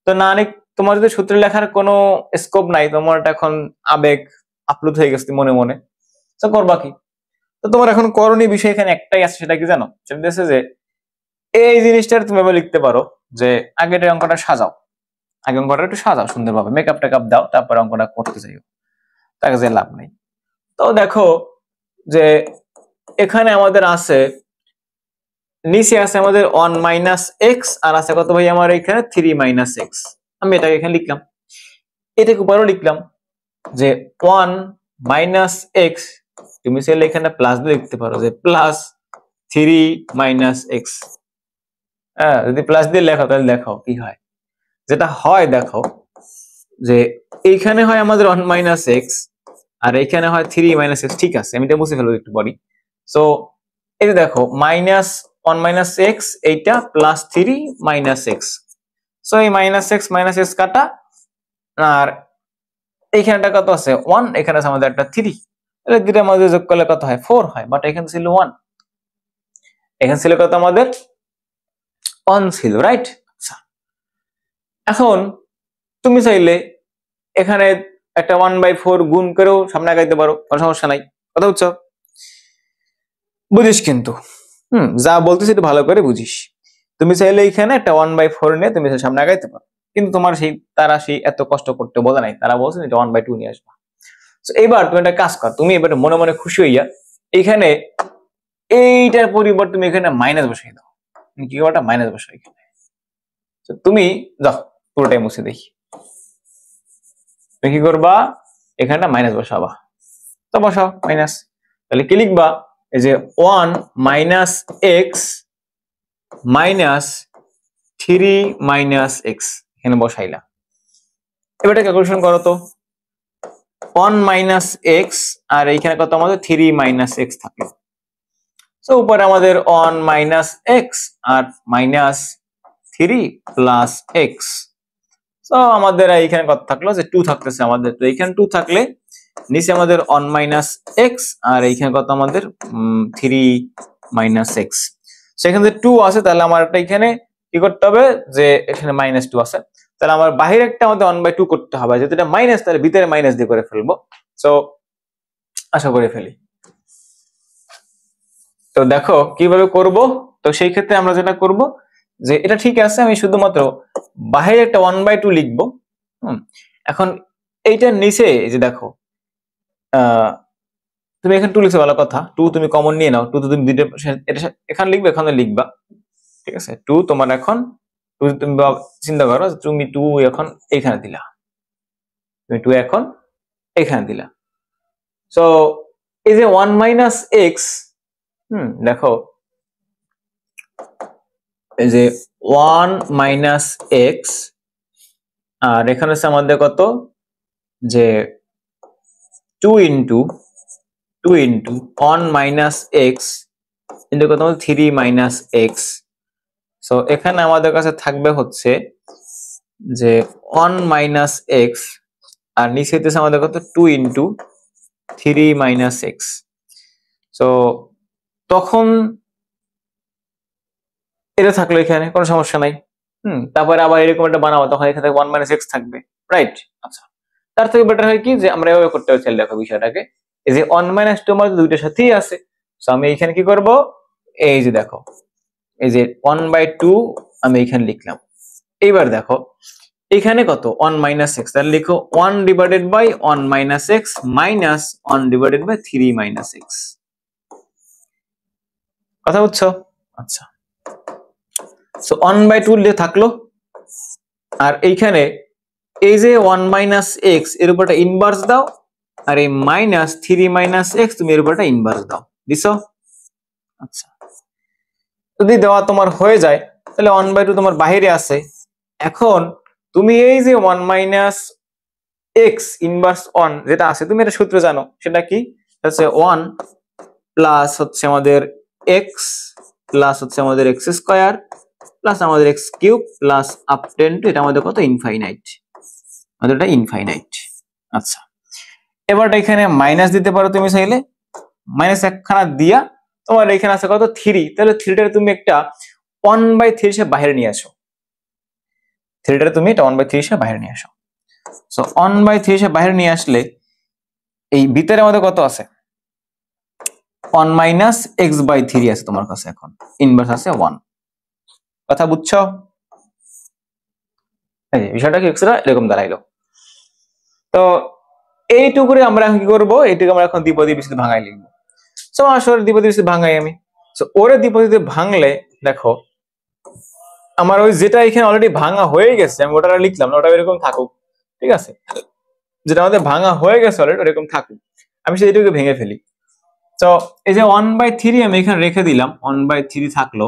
তো না, তোমার যদি সূত্রে লেখার কোনো স্কোপ নাই, তোমার এখন আবেগ আপ্লুত হয়ে গেছে মনে মনে, তো করবা কি? তো তোমার এখন করণীয় বিষয় এখানে একটাই আছে, সেটা কি জানো? সেটা হচ্ছে যে এই জিনিসটা তুমি এভাবে লিখতে পারো যে আগের অঙ্কটা সাজাও, আগে অঙ্কটা একটু সাজাও সুন্দরভাবে, মেকআপ টেকআপ দাও, তারপরে অঙ্কটা করতে যাইও, তাকে যে লাভ নেই। তো দেখো যে এখানে আমাদের আছে, নিচে আছে আমাদের 1 মাইনাস এক্স, আর আছে কত ভাই আমার এখানে 3 মাইনাস এক্স। আমি এটাকে এখানে লিখলাম, এটাকে উপরেও লিখলাম যে 1 মাইনাস এক্স, তুমি চাইলে এখানে প্লাস দিয়ে লিখতে পারো যে প্লাস 3 মাইনাস এক্স। হ্যাঁ, যদি প্লাস দিয়ে লেখো তাহলে দেখো কি হয়। যেটা হয় দেখো যে এইখানে হয় আমাদের 1 মাইনাস এক্স আর এইখানে হয় 3 মাইনাস এক্স। ঠিক আছে, আমি এটা মুছে ফেলবো একটু পরে। সো এই যে দেখো মাইনাস 1 মাইনাস এক্স এইটা প্লাস 3 মাইনাস এক্স। সো এই মাইনাস এক্স কাটা, আর এইখানটা কত আছে 1, এখানে আছে আমাদের একটা 3, তাহলে দুটো আমাদের যোগ করলে কত হয় 4 হয়, বাট এখানে ছিল 1, এখানে ছিল কত আমাদের 1 ছিল, রাইট? আচ্ছা, এখন তুমি চাইলে এখানে একটা 1/4 গুণ করেও সামনে আগাইতে পারো, কোনো সমস্যা নাই। কথা বুঝছো? বুঝিস কিন্তু যা বলতেছি একটু ভালো করে বুঝিস। তুমি চাইলে এখানে একটা 1/4 নিয়ে তুমি সামনে আগাইতে পারো, কিন্তু তোমার তারা এত কষ্ট করতে বলে নাই, তারা বলছে এটা 1/2 নিয়ে আসবা। এইবার তুমি একটা কাজ কর, তুমি এবার মনে মনে খুশি হইয়া এখানে এইটার পরিবর্তে তুমি এখানে মাইনাস বসাই দাও। কি করবা? মাইনাস বসাই এখানে। তুমি যাও পুরোটাই মুছে দেখি, তুমি কি করবা? এখানে মাইনাস বসাবা। তো বসাও মাইনাস, তাহলে কি লিখবা? এই যে 1 minus x minus 3 minus x এখানে বসাইলা। এবার ক্যালকুলেশন করো তো, 1 মাইনাস এক্স আর এইখানে কত আমাদের 3 মাইনাস এক্স থাকে। সো উপরে আমাদের 1 মাইনাস এক্স আর মাইনাস 3 প্লাস এক্স। সো আমাদের এইখানে কত থাকলো যে 2 থাকতেছে আমাদের। তো এইখানে 2 থাকলে নিচে আমাদের 1 মাইনাস এক্স আর এইখানে কত আমাদের 3 মাইনাস এক্স। সেখানে 2 আছে, তাহলে আমার একটা এখানে কি করতে হবে যে এখানে -2 আছে, তাহলে আমার বাহিরে একটা আমাদের 1/2 করতে হবে, যেহেতু এটা মাইনাস তাহলে ভিতরে মাইনাস দিয়ে করে ফেলবো। সো আশা করে ফেলি। তো দেখো কিভাবে করব। তো সেই ক্ষেত্রে আমরা যেটা করব যে এটা ঠিক আছে, আমি শুধুমাত্র বাহিরে একটা 1/2 লিখবো। এখন এইটার নিচে এই যে দেখো তুমি এখানে 2 লিখছো, ভালো কথা, 2 তুমি কমন নিয়ে নাও, 2 তো তুমি দুইটা এটা এখানে লিখবে, এখানে লিখবা, ঠিক আছে। 2 তোমার এখন 2 তুমি চিন্তা করো, তুমি 2 এখন এখানে দিলা, তুমি 2 এখন এখানে দিলা। সো এই যে 1 মাইনাস এক্স, দেখো এই যে 1 মাইনাস এক্স, আর এখানে হচ্ছে আমাদের কত যে 2 ইন্টু 1 মাইনাস এক্স ইন্টু কত 3 মাইনাস এক্স। সো এখানে আমাদের কাছে থাকবে হচ্ছে যে 1 মাইনাস এক্স, আর নিচে হইতেছে আমাদের কত 2 ইন্টু 3 মাইনাস এক্স। সো তখন এটা থাকলো, এখানে কোনো সমস্যা নাই। তারপরে আবার এরকম একটা বানাবো, তখন এখানে 1 মাইনাস এক্স থাকবে, রাইট। আচ্ছা, তার থেকে বেটার হয় কি যে আমরা এভাবে করতে পারি। দেখো বিষয়টাকে, এই যে 1 মাইনাস 2 আমাদের দুইটার সাথেই আছে। সো আমি এখানে কি করব, এই যে দেখো এই যে 1/2 আমি এখানে লিখলাম। এইবার দেখো এখানে কত 1 মাইনাস এক্স, তাহলে লিখো 1 divided by 1 minus x minus 1 divided by 3 minus x. কথা বুঝছো? আচ্ছা, সো 1/2 দিয়ে থাকলো, আর এইখানে এই যে 1 মাইনাস এক্স এর উপরটা ইনভার্স দাও, আর এই মাইনাস 3 মাইনাস এক্স তুমি এর উপরটা ইনভার্স দাও, দিছো? আচ্ছা, যদি দেওয়া তোমার হয়ে যায় তাহলে 1/2 তোমার বাইরে আছে। এখন তুমি এই যে 1 মাইনাস এক্স ইনভার্স 1 যেটা আছে, তুমি এটা সূত্র জানো, সেটা কি হচ্ছে 1 প্লাস হচ্ছে আমাদের এক্স প্লাস হচ্ছে আমাদের এক্স স্কয়ার প্লাস আমাদের x cube plus up ten two এটা আমাদের কত ইনফাইনাইট, আমাদের এটা ইনফাইনাইট। আচ্ছা, এবার এখানে মাইনাস দিতে পারো তুমি চাইলে, মাইনাস একখানা দিয়া তোমার এখানে আছে কত 3, তাহলে 3টা তুমি একটা 1/3 হিসেবে বাইরে নিয়ে আসো, 3টা তুমি এটা 1/3 হিসেবে বাইরে নিয়ে আসো। সো 1/3 হিসেবে বাইরে নিয়ে আসলে এই ভিতরে আমাদের কত আছে 1 মাইনাস এক্স বাই 3 আছে তোমার কাছে, এখন ইনভার্স আছে 1। কথা বুঝছো? এই বিষয়টা কি এক্সট্রা এরকম দাঁড়াইলো। তো এইটুকুরে আমরা এখন কি করবো, এইটুকু আমরা এখন দ্বিপদী বিস্তৃতি ভাঙাই লিখবো। সো আসলে দ্বিপদী বিস্তৃতি ভাঙাই আমি। সো ওরে দ্বিপদীতে ভাঙলে দেখো আমার ওই যেটা এখানে অলরেডি ভাঙা হয়ে গেছে আমি ওটা লিখলাম না, ওটা এরকম থাকুক, ঠিক আছে। যেটা আমাদের ভাঙা হয়ে গেছে অলরেডি এরকম থাকুক, আমি সেইটুকু ভেঙে ফেলি। তো এই যে 1/3 আমি এখানে রেখে দিলাম, 1/3 থাকলো।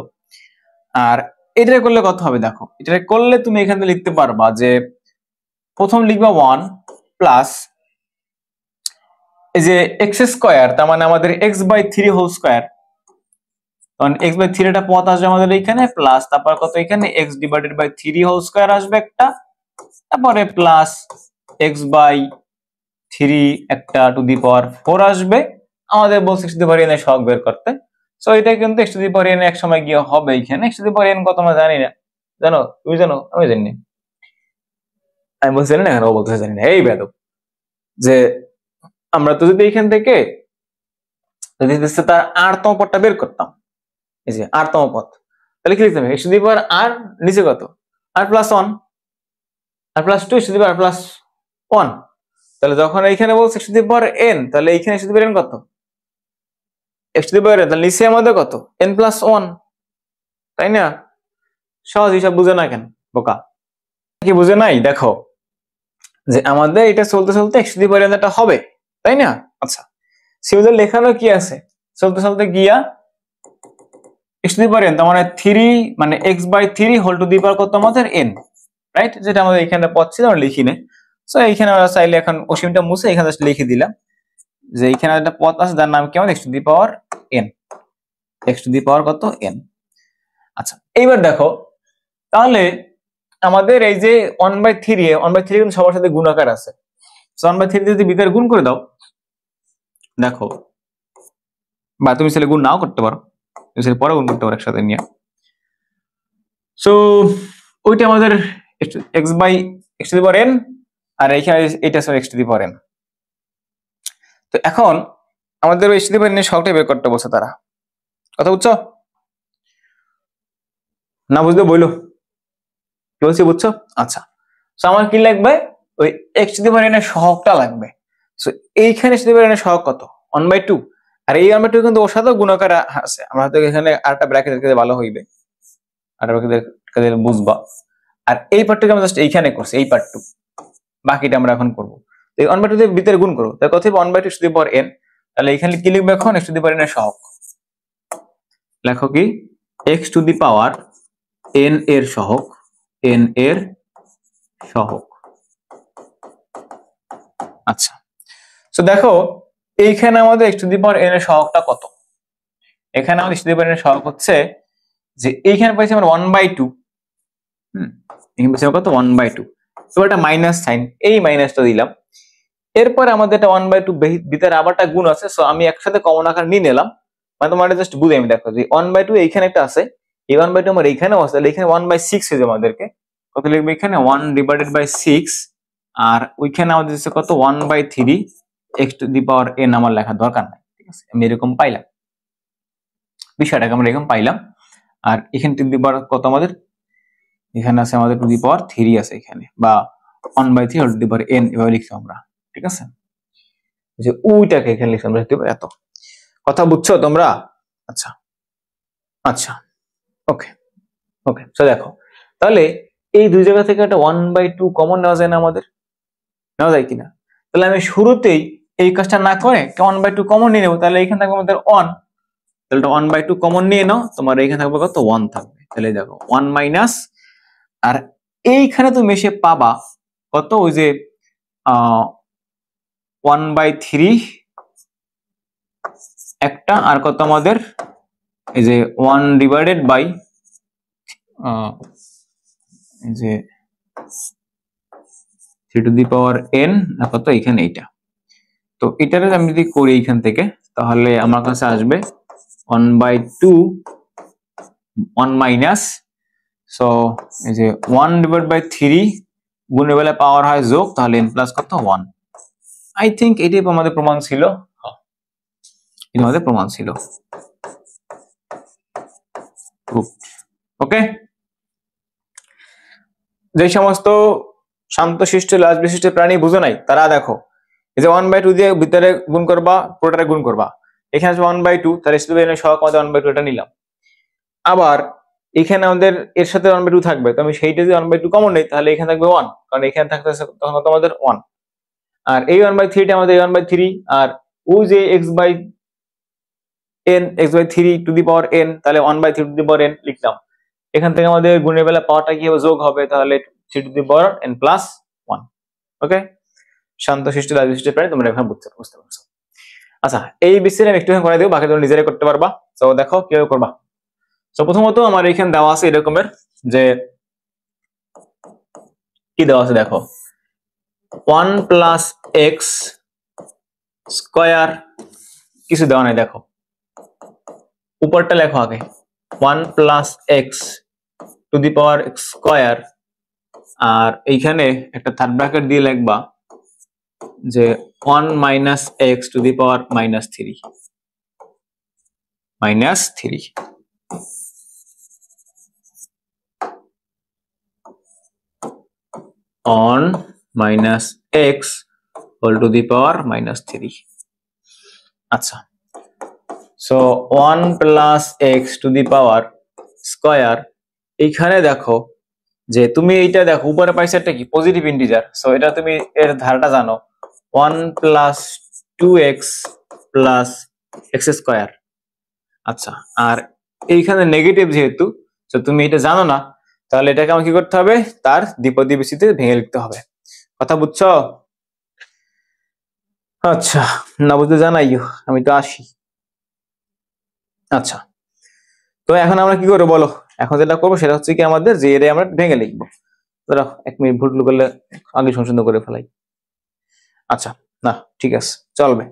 আর এটা করলে কত হবে দেখো, এটা করলে তুমি এখানে লিখতে পারবা যে প্রথম লিখবা 1 প্লাস এই যে এক্স স্কয়ার, তার মানে আমাদের x/3 হোল স্কয়ার, কারণ x/3 এটা পদ আসবে আমাদের এখানে, প্লাস তারপর কত এখানে x divided by 3 whole square আসবে একটা, তারপরে প্লাস x/3 একটা টু দি পাওয়ার 4 আসবে। আমাদের বলছে x to the power n এর সহগ বের করতে। সো এটা কিন্তু x to the power n এক সময় গিয়ে হবে এখানে। x to the power n কত আমরা জানি না, জানো? তুমি জানো? আমি জানি না, আমি বলছি না, ও বলতে জানি না। এই বেদব যে আমরা তো যদি এখান থেকে যদি তার r তম পদটা বের করতাম, এই যে r তম পদ, তাহলে কি লিখতাম x to the power r নিচে কত r plus 1 r plus 2 x to the power plus 1। তাহলে যখন এইখানে বলছে x to the power n, তাহলে এইখানে x to the power n কত x to the power n, তাহলে নিচে আমাদের কত n প্লাস 1, তাই না? সহজ হিসাব বুঝে না কেন বোকা, কি বুঝে নাই? দেখো যে আমাদের এটা চলতে চলতে x to the power n টা হবে, তাই না? আচ্ছা, সিউদের লেখানো কি আছে, চলতে চলতে গিয়া x to the power n তার মানে 3 মানে x/3 whole to the power কত আমাদের n, রাইট? যেটা আমাদের এখানে পদ ছিল আমরা লিখি না। সো এইখানে আমরা চাইলে এখন অসীমটা মুছে এখানে জাস্ট লিখে দিলাম যে এখানে একটা পদ আছে যার নাম কি আমাদের x to the power n, x to the power কত n। আচ্ছা, এইবার দেখো তাহলে আমাদের এই যে 1/3 কিন্তু সবার সাথে গুণাকার আছে। সো 1/3 যদি ভিতরে গুণ করে দাও, দেখো, বা তুমি ছেলে গুণ নাও করতে পারো, তুমি ছেলে পরে গুণ করতে পারো একসাথে নিয়ে। সো ওইটা আমাদের x by x to the power n, আর এইখানে এটা সব x to the power n. তো এখন আমাদের x to the power n এর সহগটা বের করতে বলছে তারা। কথা বুঝছো না? বুঝলে বইলো কি বলছি, বুঝছো? আচ্ছা, সো আমার কি লাগবে, ওই x to the power n এর সহগটা লাগবে। সো এইখানে x to the power n এর সহগ কত? 1/2। আর এই 1/2 কিন্তু ওর সাথেও গুণাকার আছে, আমরা হয়তো এখানে আরেকটা ব্র্যাকেট রেখে দিলে ভালো হইবে, আরেকটা ব্র্যাকেট রেখে দিলে বুঝবা। আর এই পার্টটুকু আমরা জাস্ট এইখানে করছি, এই পার্টটুকু, বাকিটা আমরা এখন করবো। এই 1/2 দিয়ে ভিতরে গুণ করো, তার কথা 1/2 x to the power N. তাহলে এখানে কি লিখবে এখন? X to the power n এর সহগ লেখো কি, x to the power n এর সহগ, এন এর সহগ। আচ্ছা, তো দেখো এইখানে আমাদের x to the power n এর সহগটা কত? এখানে আমাদের x to the power n এর সহগ হচ্ছে যে এইখানে পাইছি আমরা 1/2, এখানে পাইছি কত? 1/2। তো এটা মাইনাস সাইন, এই মাইনাসটা দিলাম। এরপর আমাদের এটা 1/2 ভিতরে আবারটা গুণ আছে, সো আমি একসাথে কমন আকার নিয়ে নিলাম। মানে তোমার জাস্ট বুঝে আমি দেখো যে 1/2 এইখানে একটা আছে, এই 1/2 আমার এইখানেও আছে, তাহলে এখানে 1/6 হয়ে যাবে। আমাদেরকে কত লিখবে এখানে? 1/6। আর ওইখানে আমাদের হচ্ছে কত? 1/3 x to the power N আমার লেখার দরকার নাই, ঠিক আছে? আমি এরকম পাইলাম, বিষয়টাকে আমরা এরকম পাইলাম। আর এখানে টু দি পাওয়ার কত আমাদের? এখানে আছে আমাদের টু দি পাওয়ার 3 আছে এখানে, বা 1/3 টু দি পাওয়ার এন এভাবে লিখছি আমরা, ঠিক আছে? যে ওইটাকে এখানে লিখছি আমরা এত। কথা বুঝছো তোমরা? আচ্ছা আচ্ছা, ওকে ওকে। তো দেখো তাহলে এই দুই জায়গা থেকে একটা 1/2 কমন নেওয়া যায় না আমাদের? নেওয়া যায় কিনা? তাহলে আমি শুরুতেই এই কাজটা না করে 1/2 কমন নিয়ে নেবো, তাহলে এখানে থাকবে আমাদের 1। তাহলে 1/2 কমন নিয়ে নাও, তোমার এখানে থাকবে কত? 1 থাকবে। তাহলে দেখো 1 মাইনাস, আর এইখানে তুমি এসে পাবা কত? ওই যে 1/3 একটা, আর কত আমাদের এই যে 1 ডিভাইডেড বাই এই যে 3 টু দি পাওয়ার n, কত এখানে এইটা। তো এটারে আমি যদি করি এইখান থেকে, তাহলে আমার কাছে আসবে 1/2 1 মাইনাস, সো এই যে 1 ডিভাইড বাই 3 গুণের বেলা পাওয়ার হয় যোগ, তাহলে n প্লাস কত? 1। আই থিঙ্ক এটাই আমাদের প্রমাণ ছিল, এটা আমাদের প্রমাণ ছিল। ওকে, যে সমস্ত শান্তশিষ্ট লাজ বিশিষ্ট প্রাণী বুঝো নাই, তারা দেখো এই যে 1/2 দিয়ে ভিতরে গুণ করবা, পুরোটারে গুণ করবা। এখানে আছে 1/2, তাহলে সহগ আমাদের 1/2 এটা নিলাম। আবার এখানে আমাদের এর সাথে 1/2 থাকবে, তো আমি সেইটা যদি 1/2 কমন নেই, তাহলে এখানে থাকবে 1, কারণ এখানে থাকতেছে তখন আমাদের 1। আর এই 1/3 টা আমাদের 1/3, আর ওই যে x/3 two the power n, তাহলে 1/3 টু দি পাওয়ার n লিখলাম। এখান থেকে আমাদের গুণের বেলা পাওয়ারটা কি হবে? যোগ হবে, তাহলে 3 two the power n plus 1। ওকে, শান্তশিষ্ট লাজবিশিষ্ট প্রাণী তোমরা এখন বুঝতে পারছো। আচ্ছা, এই বিশ্লেষণ আমি একটু করে দেবো, বাকি তোমরা নিজেরাই করতে পারবা। তো দেখো কিভাবে করবা। তো প্রথমত আমার এখানে দেওয়া আছে এরকমের, যে কি দেওয়া আছে দেখো, 1 প্লাস এক্স স্কয়ার, কিছু দেওয়া নাই। দেখো উপরটা লেখো আগে, 1 plus x to the power x square, আর এইখানে একটা থার্ড ব্র্যাকেট দিয়ে লিখবা যে 1 minus x to the power -3, -3। on minus x whole to the power -3। আচ্ছা, so 1 plus x to the power square, এইখানে দেখো যে তুমি এইটা দেখো উপরে পাইছে একটা কি? Positive integer. সো এটা তুমি এর ধারাটা জানো, 1 plus 2x plus x square. আচ্ছা, আর এইখানে নেগেটিভ যেহেতু, তো তুমি এটা জানো না, তাহলে এটাকে আমার কি করতে হবে? তার দ্বিপদী বিস্তৃতি ভেঙে লিখতে হবে। কথা বুঝছো? আচ্ছা, না বুঝতে জানাইও, আমি তো আসি। আচ্ছা, তো এখন আমরা কি করবো বলো? এখন যেটা করবো সেটা হচ্ছে কি, আমাদের যে এর আমরা ভেঙে লিখবো। ধরো 1 মিনিট ভুল করলে আগে সংশোধন করে ফেলাই। আচ্ছা, না ঠিক আছে, চলবে।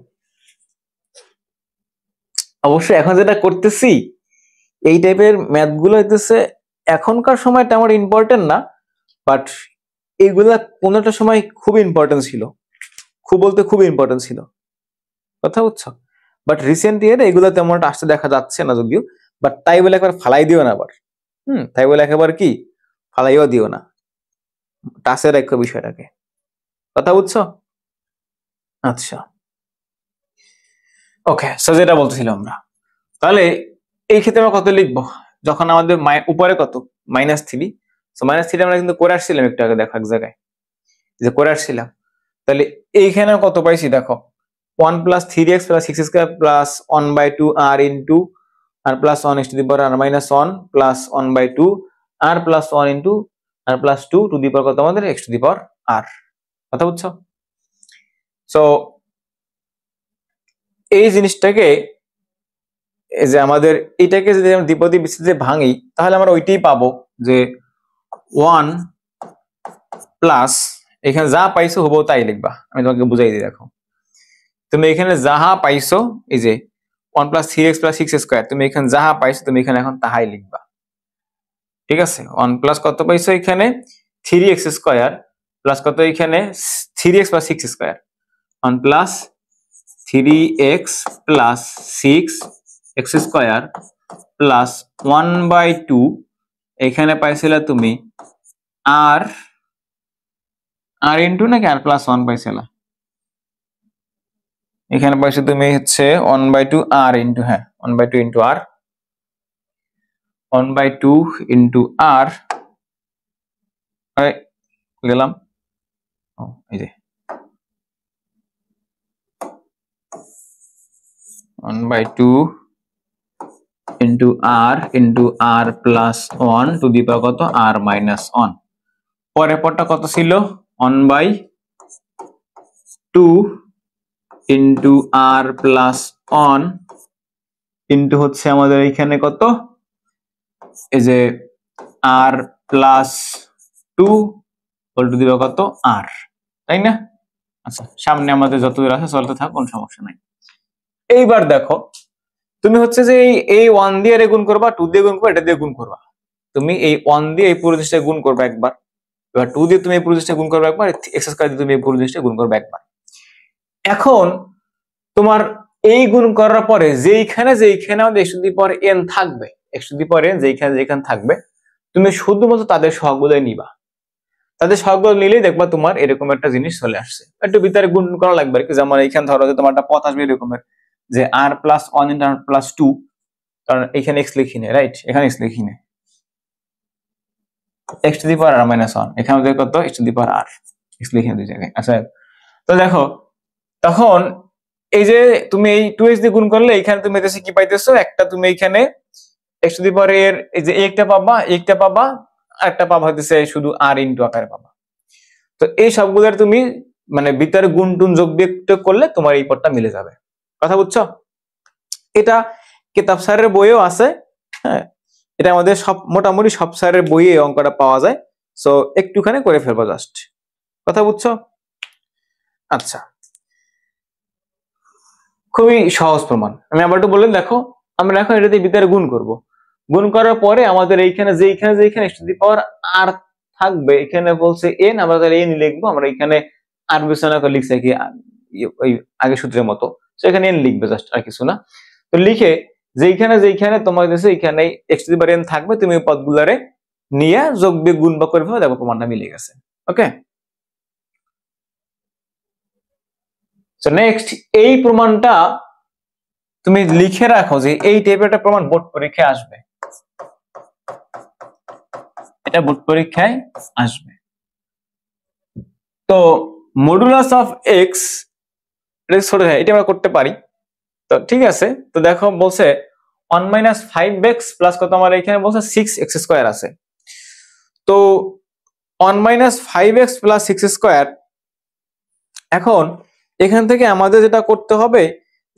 অবশ্যই এখন যেটা করতেছি এই টাইপের ম্যাথ গুলো হইতেছে এখনকার সময়টা আমার ইম্পর্টেন্ট না, বাট এইগুলা কোনোটা সময় খুব ইম্পর্টেন্ট ছিল, খুব বলতে খুব ইম্পর্টেন্ট ছিল, কথা বুঝছো? বাট রিসেন্ট ইয়ারে এগুলো তেমন একটা আসতে দেখা যাচ্ছে না যদিও, বাট তাই বলে একবার ফালাই দিও না আবার, তাই বলে একেবারে কি ফালাইও দিও না, টাচে রাখো বিষয়টাকে, কথা বুঝছো? আচ্ছা, ওকে, সো যেটা বলতেছিলাম আমরা, তাহলে এই ক্ষেত্রে আমরা কত লিখবো, যখন আমাদের উপরে কত -3, সো -3 আমরা কিন্তু করে আসছিলাম একটু আগে, দেখো এক জায়গায় যে করে আসছিলাম, তাহলে এইখানে কত পাইছি দেখো, 1 + 3x + 6 square plus 1/2 r into r plus 1 x to the power r minus 1 plus 1/2 r plus 1 into r plus 2 to the power কত আমাদের x to the power r, কথা বুঝছো? সো এই জিনিসটাকে, এই যে আমাদের এটাকে যদি আমরা দ্বিপদী বিস্তৃতিতে ভাঙি তাহলে আমরা ওইটাই পাবো যে 1 প্লাস, এখানে যা পাইছো হবো তাই লিখবা, আমি তোমাকে বুঝাই দিই, দেখো তুমি এখানে যাহা পাইছো, এই যে 1 + 3x + 6 স্কয়ার, তুমি এখানে যাহা পাইছো তুমি এখানে এখন তাহাই লিখবা, ঠিক আছে? 1 প্লাস কত পাইছো এখানে 3x স্কয়ার প্লাস কত এখানে 3x + 6 square, 1 plus 3x plus 6x square plus 1/2, এখানে পাইছিলা তুমি r ইন্টু নাকি r প্লাস 1 পাইছিলা, এখানে পাইছো তুমি হচ্ছে 1/2 r ইন্টু, হ্যাঁ 1/2 ইন্টু r, 1/2 ইন্টু r গেলাম, এই যে 1/2 into r plus 1 to the power কত r মাইনাস 1, পরের পরটা কত ছিল 1/2 ইন্টু r প্লাস 1 ইন্টু হচ্ছে আমাদের এখানে কত, এই যে r plus 2 whole to the power কত r, তাই না? আচ্ছা, সামনে আমাদের যত দূর আছে চলতে থাক, কোনো সমস্যা নাই। এইবার দেখো তুমি হচ্ছে যে এই 1 দিয়ে গুণ করবা, 2 দিয়ে গুণ করবা, এটা দিয়ে গুণ করবা, তুমি এই 1 দিয়ে এই পুরো জিনিসটা গুণ করবে একবার, এবার 2 দিয়ে তুমি এই পুরো জিনিসটা গুণ করবে একবার, x স্কয়ার দিয়ে তুমি এই পুরো জিনিসটা গুণ করবে একবার। এখন তোমার এই গুণ করার পরে যেইখানে আমাদের x to the power n থাকবে, x to the power n যেখানে থাকবে, তুমি শুধুমাত্র তাদের সহগগুলোই নিবা, তাদের সহগগুলো নিলেই দেখবা তোমার এরকম একটা জিনিস চলে আসছে, একটু ভিতরে গুণ করা লাগবে আর কি, যেমন এইখানে ধরো যে তোমার একটা পথ আসবে এরকমের যে r plus 1 into r plus 2, কারণ এখানে x লিখি নেই, রাইট, এখানে x লিখি নেই, x to the power r minus 1, এখানে আমাদের কত x to the power r, x লিখি দুই জায়গায়। আচ্ছা, তো দেখো তখন এই যে তুমি এই 2x দিয়ে গুণ করলে এখানে তুমি এসে কি পাইতেছো, একটা তুমি এখানে x টু দি পাওয়ার এর এই যে একটা পাবা, আর একটা পাবা হইতেছে শুধু r ইনটু আকারে পাবা। তো এই সবগুলোর তুমি মানে ভিতরে গুণ টুন যোগ বিয়োগ করলে তোমার এই পদটা মিলে যাবে, কথা বুঝছো? এটা কিতাব স্যারের বইয়েও আছে, হ্যাঁ, এটা আমাদের সব মোটামুটি সব স্যারের বইয়ে অঙ্কটা পাওয়া যায়, সো একটুখানি করে ফেলবো জাস্ট, কথা বুঝছো? আচ্ছা, খুবই সহজ প্রমাণ, আমি আবার একটু বললেন, দেখো আমরা এখন এটাতে ভিতরে গুণ করব, গুণ করার পরে আমাদের এইখানে যেখানে x to the power r থাকবে, এখানে বলছে n, আমরা তাহলে n লিখবো, আমরা এখানে r বিছানা করে লিখছি কি ওই আগে সূত্রের মতো, তো এখানে n লিখবে জাস্ট, আর কিছু না। তো লিখে যেখানে তোমার কাছে এখানে x to the power n থাকবে, তুমি ওই পদগুলারে নিয়ে যোগ বিয়োগ গুণ ভাগ করে ফেলো, দেখো প্রমাণটা মিলে গেছে। ওকে, সো নেক্সট এই প্রমাণটা তুমি লিখে রাখো যে এই টাইপের একটা প্রমাণ বোর্ড পরীক্ষায় আসবে, এটা বোর্ড পরীক্ষায় আসবে। তো মডুলাস অফ এক্স এটা আমরা করতে পারি, তো ঠিক আছে। তো দেখো বলছে 1 - 5x প্লাস কত, আমার এখানে বলছে 6x স্কয়ার আছে, তো 1 - 5x প্লাস 6 স্কয়ার, এখন এখান থেকে আমাদের যেটা করতে হবে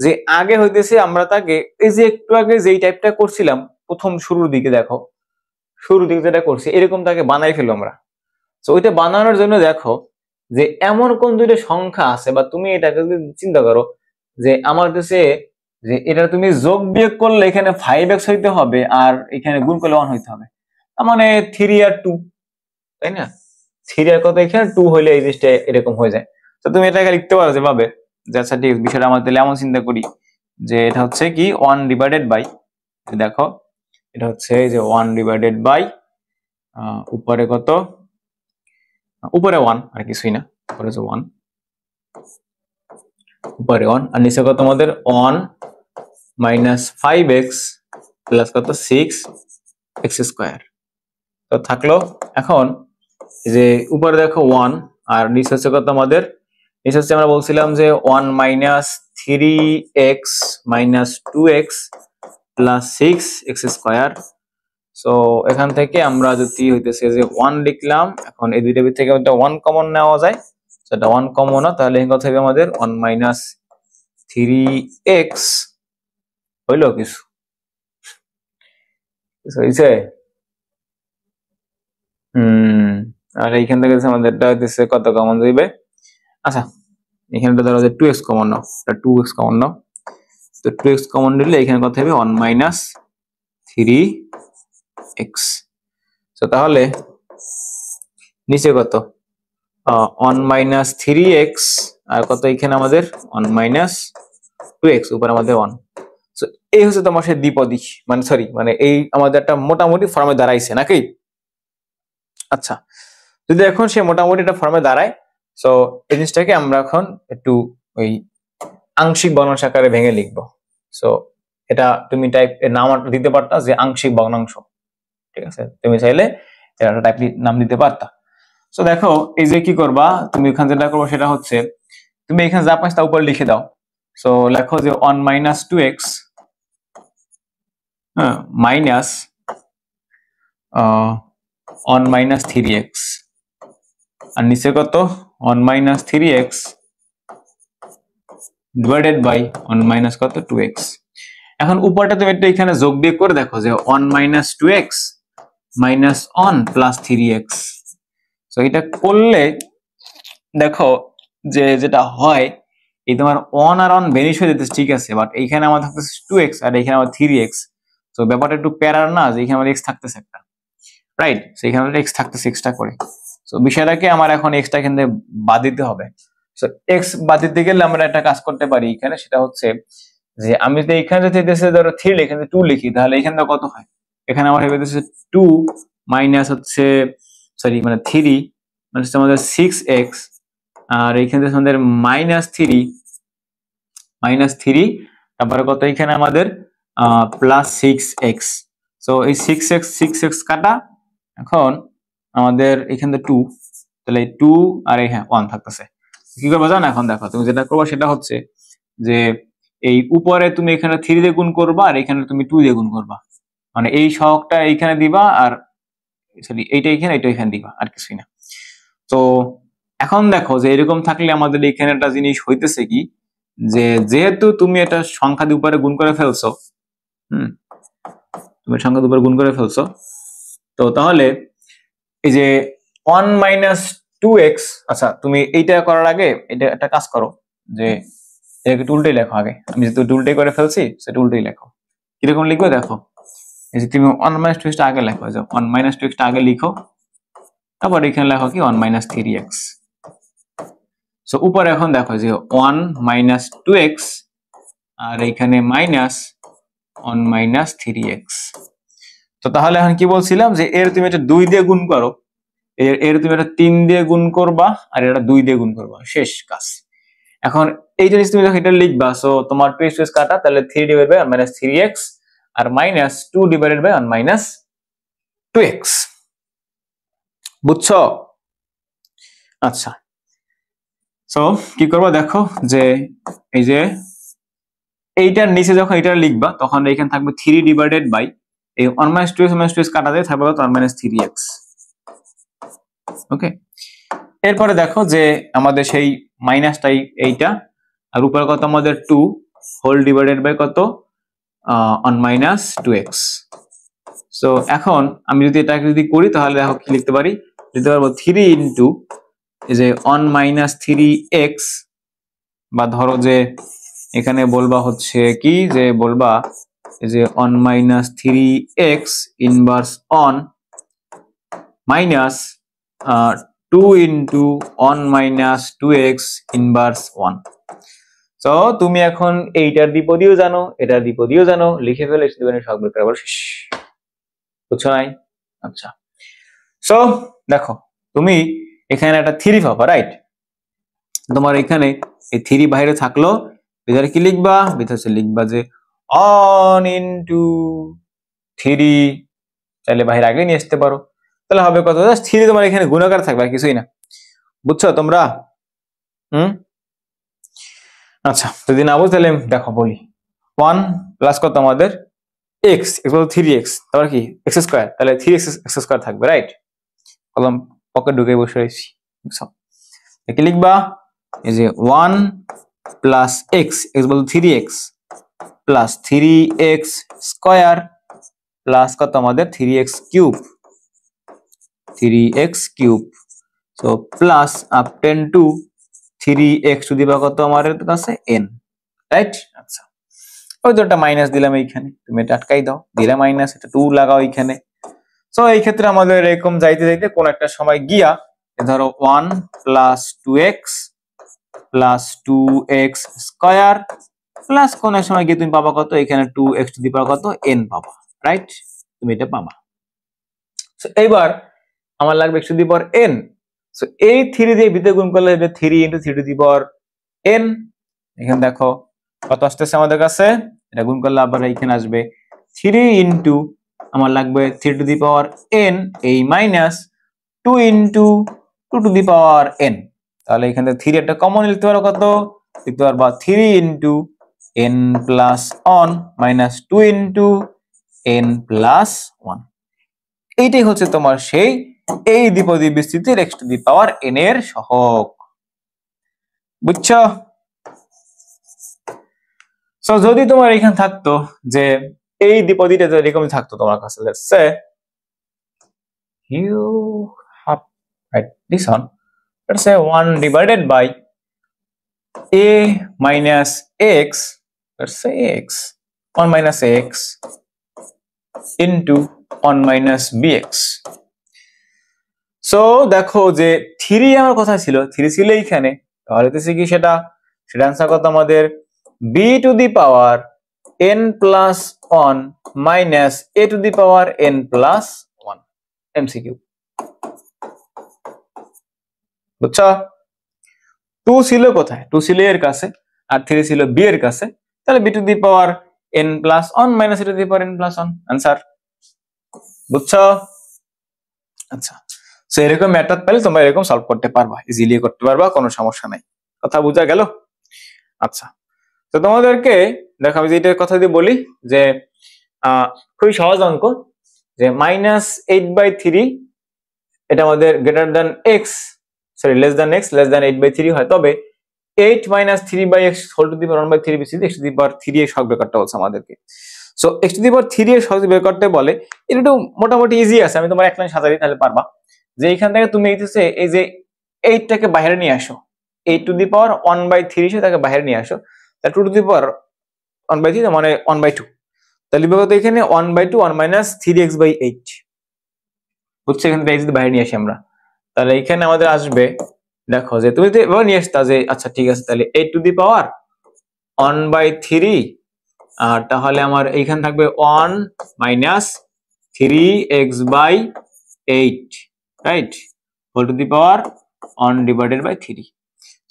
যে আগে হইতেছে আমরা তাকে এই যে একটু আগে যেই টাইপটা করছিলাম প্রথম শুরুর দিকে, দেখো শুরুর দিকে যেটা করছি এরকম তাকে বানাই ফেলো আমরা। তো ওইটা বানানোর জন্য দেখো যে এমন কোন দুইটা সংখ্যা আছে, বা তুমি এটাকে যদি চিন্তা করো যে আমার কাছে যে এটা তুমি যোগ বিয়োগ করলে এখানে 5x হইতে হবে আর এখানে গুণ করলে 1 হইতে হবে, তার মানে 3 আর 2, তাই না? 3 আর কত এখানে 2 হইলে এই জিনিসটা এরকম হয়ে যায়। তো তুমি এটাকে লিখতে পারো যেভাবে যে আচ্ছা ঠিক বিষয়টা আমরা তাহলে এমন চিন্তা করি যে এটা হচ্ছে কি 1 ডিভাইডেড বাই, দেখো এটা হচ্ছে যে 1 ডিভাইডেড বাই উপরে কত, উপরে 1 আর কিছুই না, উপরে যে 1, উপরে 1 আর নিচে কত আমাদের 1 মাইনাস 5x প্লাস কত 6x স্কয়ার। তো থাকলো এখন যে উপরে দেখো 1 আর নিচে হচ্ছে কত আমাদের, নিচে হচ্ছে আমরা বলছিলাম যে 1 minus 3x minus 2x plus 6x square. So এখান থেকে আমরা যদি হইতেছে যে 1 লিখলাম, এখন এই দুইটার ভিতর থেকে 1 কমন নেওয়া যায়, সেটা 1 কমন না, তাহলে কত হবে আমাদের 1 মাইনাস 3x হইলো কিছু হইছে। আর এইখান থেকে আমাদের কত কমন যাইবে, আচ্ছা এখানে ধরো যে 2x কমন নাও, 2x কমন নাও, তো 2x কমন নিলে এখানে কত হবে 1 মাইনাস 3x। তো তাহলে নিচে কত 1 মাইনাস 3x আর কত এখানে আমাদের 1 মাইনাস 2x, উপরে আমাদের 1। সো এই হচ্ছে তোমার সেই দ্বিপদী, মানে সরি মানে এই আমাদের একটা মোটামুটি ফর্মে দাঁড়াইছে নাকি। আচ্ছা যদি এখন সে মোটামুটি একটা ফর্মে দাঁড়ায়, সো এই জিনিসটাকে আমরা এখন একটু ওই আংশিক ভগ্নাংশ আকারে ভেঙে লিখবো। সো এটা তুমি টাইপ এর নাম দিতে পারতা যে আংশিক ভগ্নাংশ, ঠিক আছে, তুমি চাইলে এটা টাইপ নাম দিতে পারতা। সো দেখো এই যে কি করবা তুমি, এখানে যেটা করবো সেটা হচ্ছে তুমি এখানে যা পাচ্ছ তা উপরে লিখে দাও। সো লেখো যে 1 minus 2x minus 1 minus 3x আর নিচে কত 1 minus 3x divided by 1 minus কত 2x। এখন উপরটা তুমি একটু এখানে যোগ বিয়োগ করে দেখো যে 1 minus 2x minus 1 plus 3x। So এটা করলে দেখো যে যেটা হয় এই তোমার 1 আর 1 ভ্যানিশ হয়ে যেতেছে, ঠিক আছে, বাট এইখানে আমার থাকতেছে 2x আর এখানে আমার 3x। তো ব্যাপারটা একটু প্যারার না যে এখানে আমার x থাকতেছে একটা, রাইট, সো এখানে x থাকতেছে এক্সট্রা করে। সো বিষয়টাকে আমার এখন x টা এখান থেকে বাদ দিতে হবে। সো x বাদ দিতে গেলে আমরা একটা কাজ করতে পারি এখানে, সেটা হচ্ছে যে আমি যদি এখানে যদি ধরো 3 লিখি, 2 লিখি, তাহলে এখানে কত হয়, এখানে আমার হয়ে যাচ্ছে 2 মাইনাস হচ্ছে সরি মানে 3 মানে হচ্ছে আমাদের 6x আর এখানে আমাদের মাইনাস 3 তারপরে কত এখানে আমাদের প্লাস 6x। সো এই 6x কাটা, এখন আমাদের এখানে 2, তাহলে 2 আর এই 1 থাকতেছে। কি করবো জানো, এখন দেখো তুমি যেটা করবা সেটা হচ্ছে যে এই উপরে তুমি এখানে 3 দিয়ে গুণ করবা আর এখানে তুমি 2 দিয়ে গুণ করবা, মানে এই সহগটা এইখানে দিবা আর সরি এইটা এখানে দিবা, আর কিছুই না। তো এখন দেখো যে এরকম থাকলে আমাদের এখানে একটা জিনিস হইতেছে কি, যে যেহেতু তুমি এটা সংখ্যা দিয়ে উপরে গুণ করে ফেলছো, তুমি সংখ্যা দিয়ে উপরে গুণ করে ফেলছো, তো তাহলে এই যে 1 মাইনাস 2x, আচ্ছা তুমি এইটা করার আগে এটা একটা কাজ করো যে এটাকে উল্টে লেখো আগে, আমি যেহেতু উল্টে করে ফেলছি সেটা উল্টেই লেখো। কিরকম লিখবে দেখো, এই যে তুমি 1 মাইনাস 2x টা আগে লেখো, যে 1 মাইনাস 2x টা আগে লিখো, তারপর এখানে লেখো কি 1 মাইনাস 3x। সো উপরে এখন দেখো যে 1 মাইনাস 2x আর এখানে মাইনাস 1 মাইনাস 3x। তো তাহলে এখন কি বলছিলাম যে এর তুমি এটা 2 দিয়ে গুণ করো, এর তুমি এটা 3 দিয়ে গুণ করবা আর এটা 2 দিয়ে গুণ করবা, শেষ কাজ। এখন এই জিনিস তুমি যখন এটা লিখবা, সো তোমার 2x কাটা, তাহলে 3 ডিভাইডেড বাই 1 মাইনাস 3x আর minus 2 divided by 1 minus 2x, বুঝছো? আচ্ছা সো কি করবা দেখো যে এই যে এইটার নিচে যখন এটা লিখবা তখন এখানে থাকবে 3 ডিভাইডেড বাই এই 1 মাইনাস 2x কাটা যায়, থাকবে 1 মাইনাস 3x। ওকে, এরপরে দেখো যে আমাদের সেই মাইনাসটাই এইটা আর উপরে কত আমাদের 2 হোল ডিভাইডেড বাই কত 1 মাইনাস 2x। সো এখন আমি যদি এটাকে যদি করি তাহলে দেখো কি লিখতে পারি, লিখতে পারবো 3 ইনটু এই যে 1 মাইনাস 3x, বা ধরো যে এখানে বলবা হচ্ছে কি যে বলবা এই যে 1 minus 3x inverse 1 minus 2 into 1 minus 2x inverse 1। তো তুমি এখন এইটার দ্বিপদীও জানো, এটার দ্বিপদীও জানো, লিখে ফেলে সব বের করে আবার শেষ। বুঝছো নাই? আচ্ছা, সো দেখো তুমি এখানে একটা 3 পাবা, রাইট? তোমার এখানে এই 3 বাইরে থাকলো, ভিতরে কি লিখবা? ভিতরে লিখবা যে 1 ইন্টু 3, চাইলে বাইরে আগে নিয়ে আসতে পারো, তাহলে হবে কত? জাস্ট 3 তোমার এখানে গুণাকার থাকবে, আর কিছুই না। বুঝছো তোমরা? আচ্ছা, যদি না বুঝো তাহলে দেখো বলি। 1 প্লাস কত আমাদের x, x বলতে 3x, তারপর কি x স্কয়ার, তাহলে 3x x স্কয়ার থাকবে, রাইট? কলম পকেট ঢুকে বসে রয়েছি। কি লিখবা? এই যে 1 প্লাস x, x বলতে 3x plus 3x square plus কত আমাদের 3x cube, 3x cube, so plus up 10 to 3x to the power কত আমাদের কাছে n, রাইট? আচ্ছা, ওই তো একটা মাইনাস দিলাম এইখানে, তুমি এটা আটকাই দাও, দিলে মাইনাস, এটা 2 লাগাও এইখানে। সো এই ক্ষেত্রে আমাদের এরকম যাইতে যাইতে কোন একটা সময় গিয়া ধরো 1 plus 2x plus 2x square plus কোন এক সময় গিয়ে তুমি পাবা কত, এখানে 2x টু দি পাওয়ার কত n পাবা, রাইট? তুমি এটা পাবা। সো এইবার আমার লাগবে x to the power n। So এই 3 দিয়ে ভিতরে গুণ করলে হবে 3 into 3 two the power n। এখানে দেখো কত আসতেছে আমাদের কাছে, এটা গুণ করলে আবার এখানে আসবে 3 ইনটু আমার লাগবে 3 টু দি পাওয়ার n, এই minus 2 into 2 to the power n। তাহলে এখানে 3 একটা কমন লিখতে পারো, কত লিখতে পারবা 3 into n plus 1 minus 2 into n plus 1। এইটাই হচ্ছে তোমার সেই এই দ্বিপদী বিস্তৃতির x to the power n এর সহগ। বুঝছো? সো যদি তোমার এখানে থাকতো যে এই দ্বিপদীটা যদি এরকম থাকতো তোমার কাছে, let's say you have write this one, let's say 1 divided by a minus x, let's say x, 1 minus x into 1 minus bx। So দেখো যে 3 আমার কথা ছিল, 3 ছিল এইখানে, তাহলে তো কি সেটা আনসার কত আমাদের b two the power n plus 1 minus a to the power n plus 1, MCQ. বুঝছো? 2 ছিল কোথায়? 2 ছিল এর কাছে আর 3 ছিল b এর কাছে, তাহলে b two the power n plus 1 minus a to the power n plus 1, answer. বুঝছো? আচ্ছা, সো এরকম ম্যাথড পেলে তোমরা এরকম সলভ করতে পারবা, ইজিলি করতে পারবা, কোনো সমস্যা নাই। কথা বোঝা গেল? আচ্ছা, তো তোমাদেরকে দেখো আমি যেটা কথা দিয়ে বলি যে খুবই সহজ অঙ্ক, যে -8/3 এটা আমাদের greater than x, sorry less than x, less than 8/3 হয়, তবে 8 - 3/x whole to the power 1/3 বিসিতে x টু দি পাওয়ার 3 এর সহগ বের করতে বলছে আমাদেরকে। So x to the power 3 এর সহগ বের করতে বলে, এটা একটু মোটামুটি ইজি আছে, আমি তোমার এক লাইন সাজাই দিই তাহলে পারবা। যে এইখান থেকে তুমি এইতেছে এই যে 8 টাকে বাইরে নিয়ে আসো, 8 টু দি পাওয়ার 1/3 হিসেবে তাকে বাইরে নিয়ে আসো, তা 2 টু দি পাওয়ার 1/3 মানে 1/2, তাহলে বিগত এখানে 1/2 1 মাইনাস 3x/8। বুঝছো? এখান থেকে যদি বাইরে নিয়ে আসি আমরা, তাহলে এখানে আমাদের আসবে, দেখো যে তুমি তো এভাবে নিয়ে আসতা যে আচ্ছা ঠিক আছে, তাহলে 8 টু দি পাওয়ার 1/3, আর তাহলে আমার এইখানে থাকবে 1 minus 3x/8, right, whole to the power 1 divided by 3।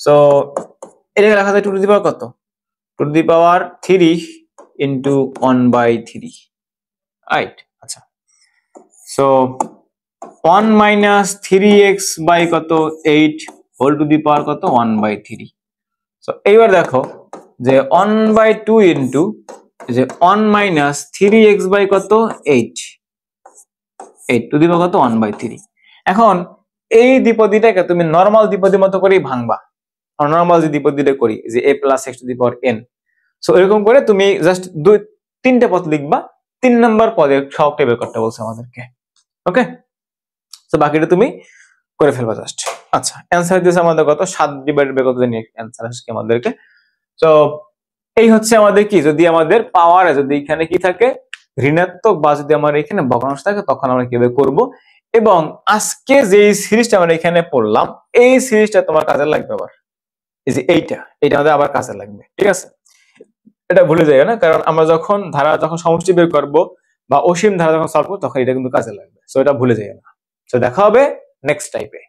So এটাকে লেখা যায় 2 টু দি পাওয়ার কত, 2 to the power 3 into 1/3, right? আচ্ছা, সো 1 মাইনাস 3x বাই কত 8 হোল টু দি পাওয়ার কত 1/3। সো এইবার দেখো যে 1/2 ইনটু যে 1 মাইনাস 3x বাই কত 8, 8 টু দি পাওয়ার কত 1/3। এখন এই দ্বিপদীটাকে তুমি নরমাল দ্বিপদীর মতো করেই ভাঙবা, নরমাল যে দ্বিপদীটা করি যে a plus x to the power n। So এরকম করে তুমি জাস্ট 3টে পদ লিখবা, 3 নম্বর পদে সহগটা বের করতে বলছে আমাদেরকে। ওকে, তো বাকিটা তুমি করে ফেলবা জাস্ট। আচ্ছা, অ্যানসার দিয়েছে আমাদের কত 7 ডিভাইডেড বাই কত জানি অ্যানসার আসছে আমাদেরকে। তো এই হচ্ছে আমাদের কি, যদি আমাদের পাওয়ারে যদি এখানে কি থাকে ঋণাত্মক বা যদি আমার এখানে ভগ্নাংশ থাকে তখন আমরা কিভাবে করব, এবং আজকে যে সিরিজটা আমরা এখানে পড়লাম এই সিরিজটা তোমার কাজে লাগবে আবার, এই যে এইটা আমাদের আবার কাজে লাগবে, ঠিক আছে? এটা ভুলে যাই না, কারণ আমরা যখন সমষ্টি বের করব বা অসীম ধারা যখন সলভ করবো তখন এটা কিন্তু কাজে লাগবে, সো এটা ভুলে যাই না। তো দেখা হবে নেক্সট টাইপে।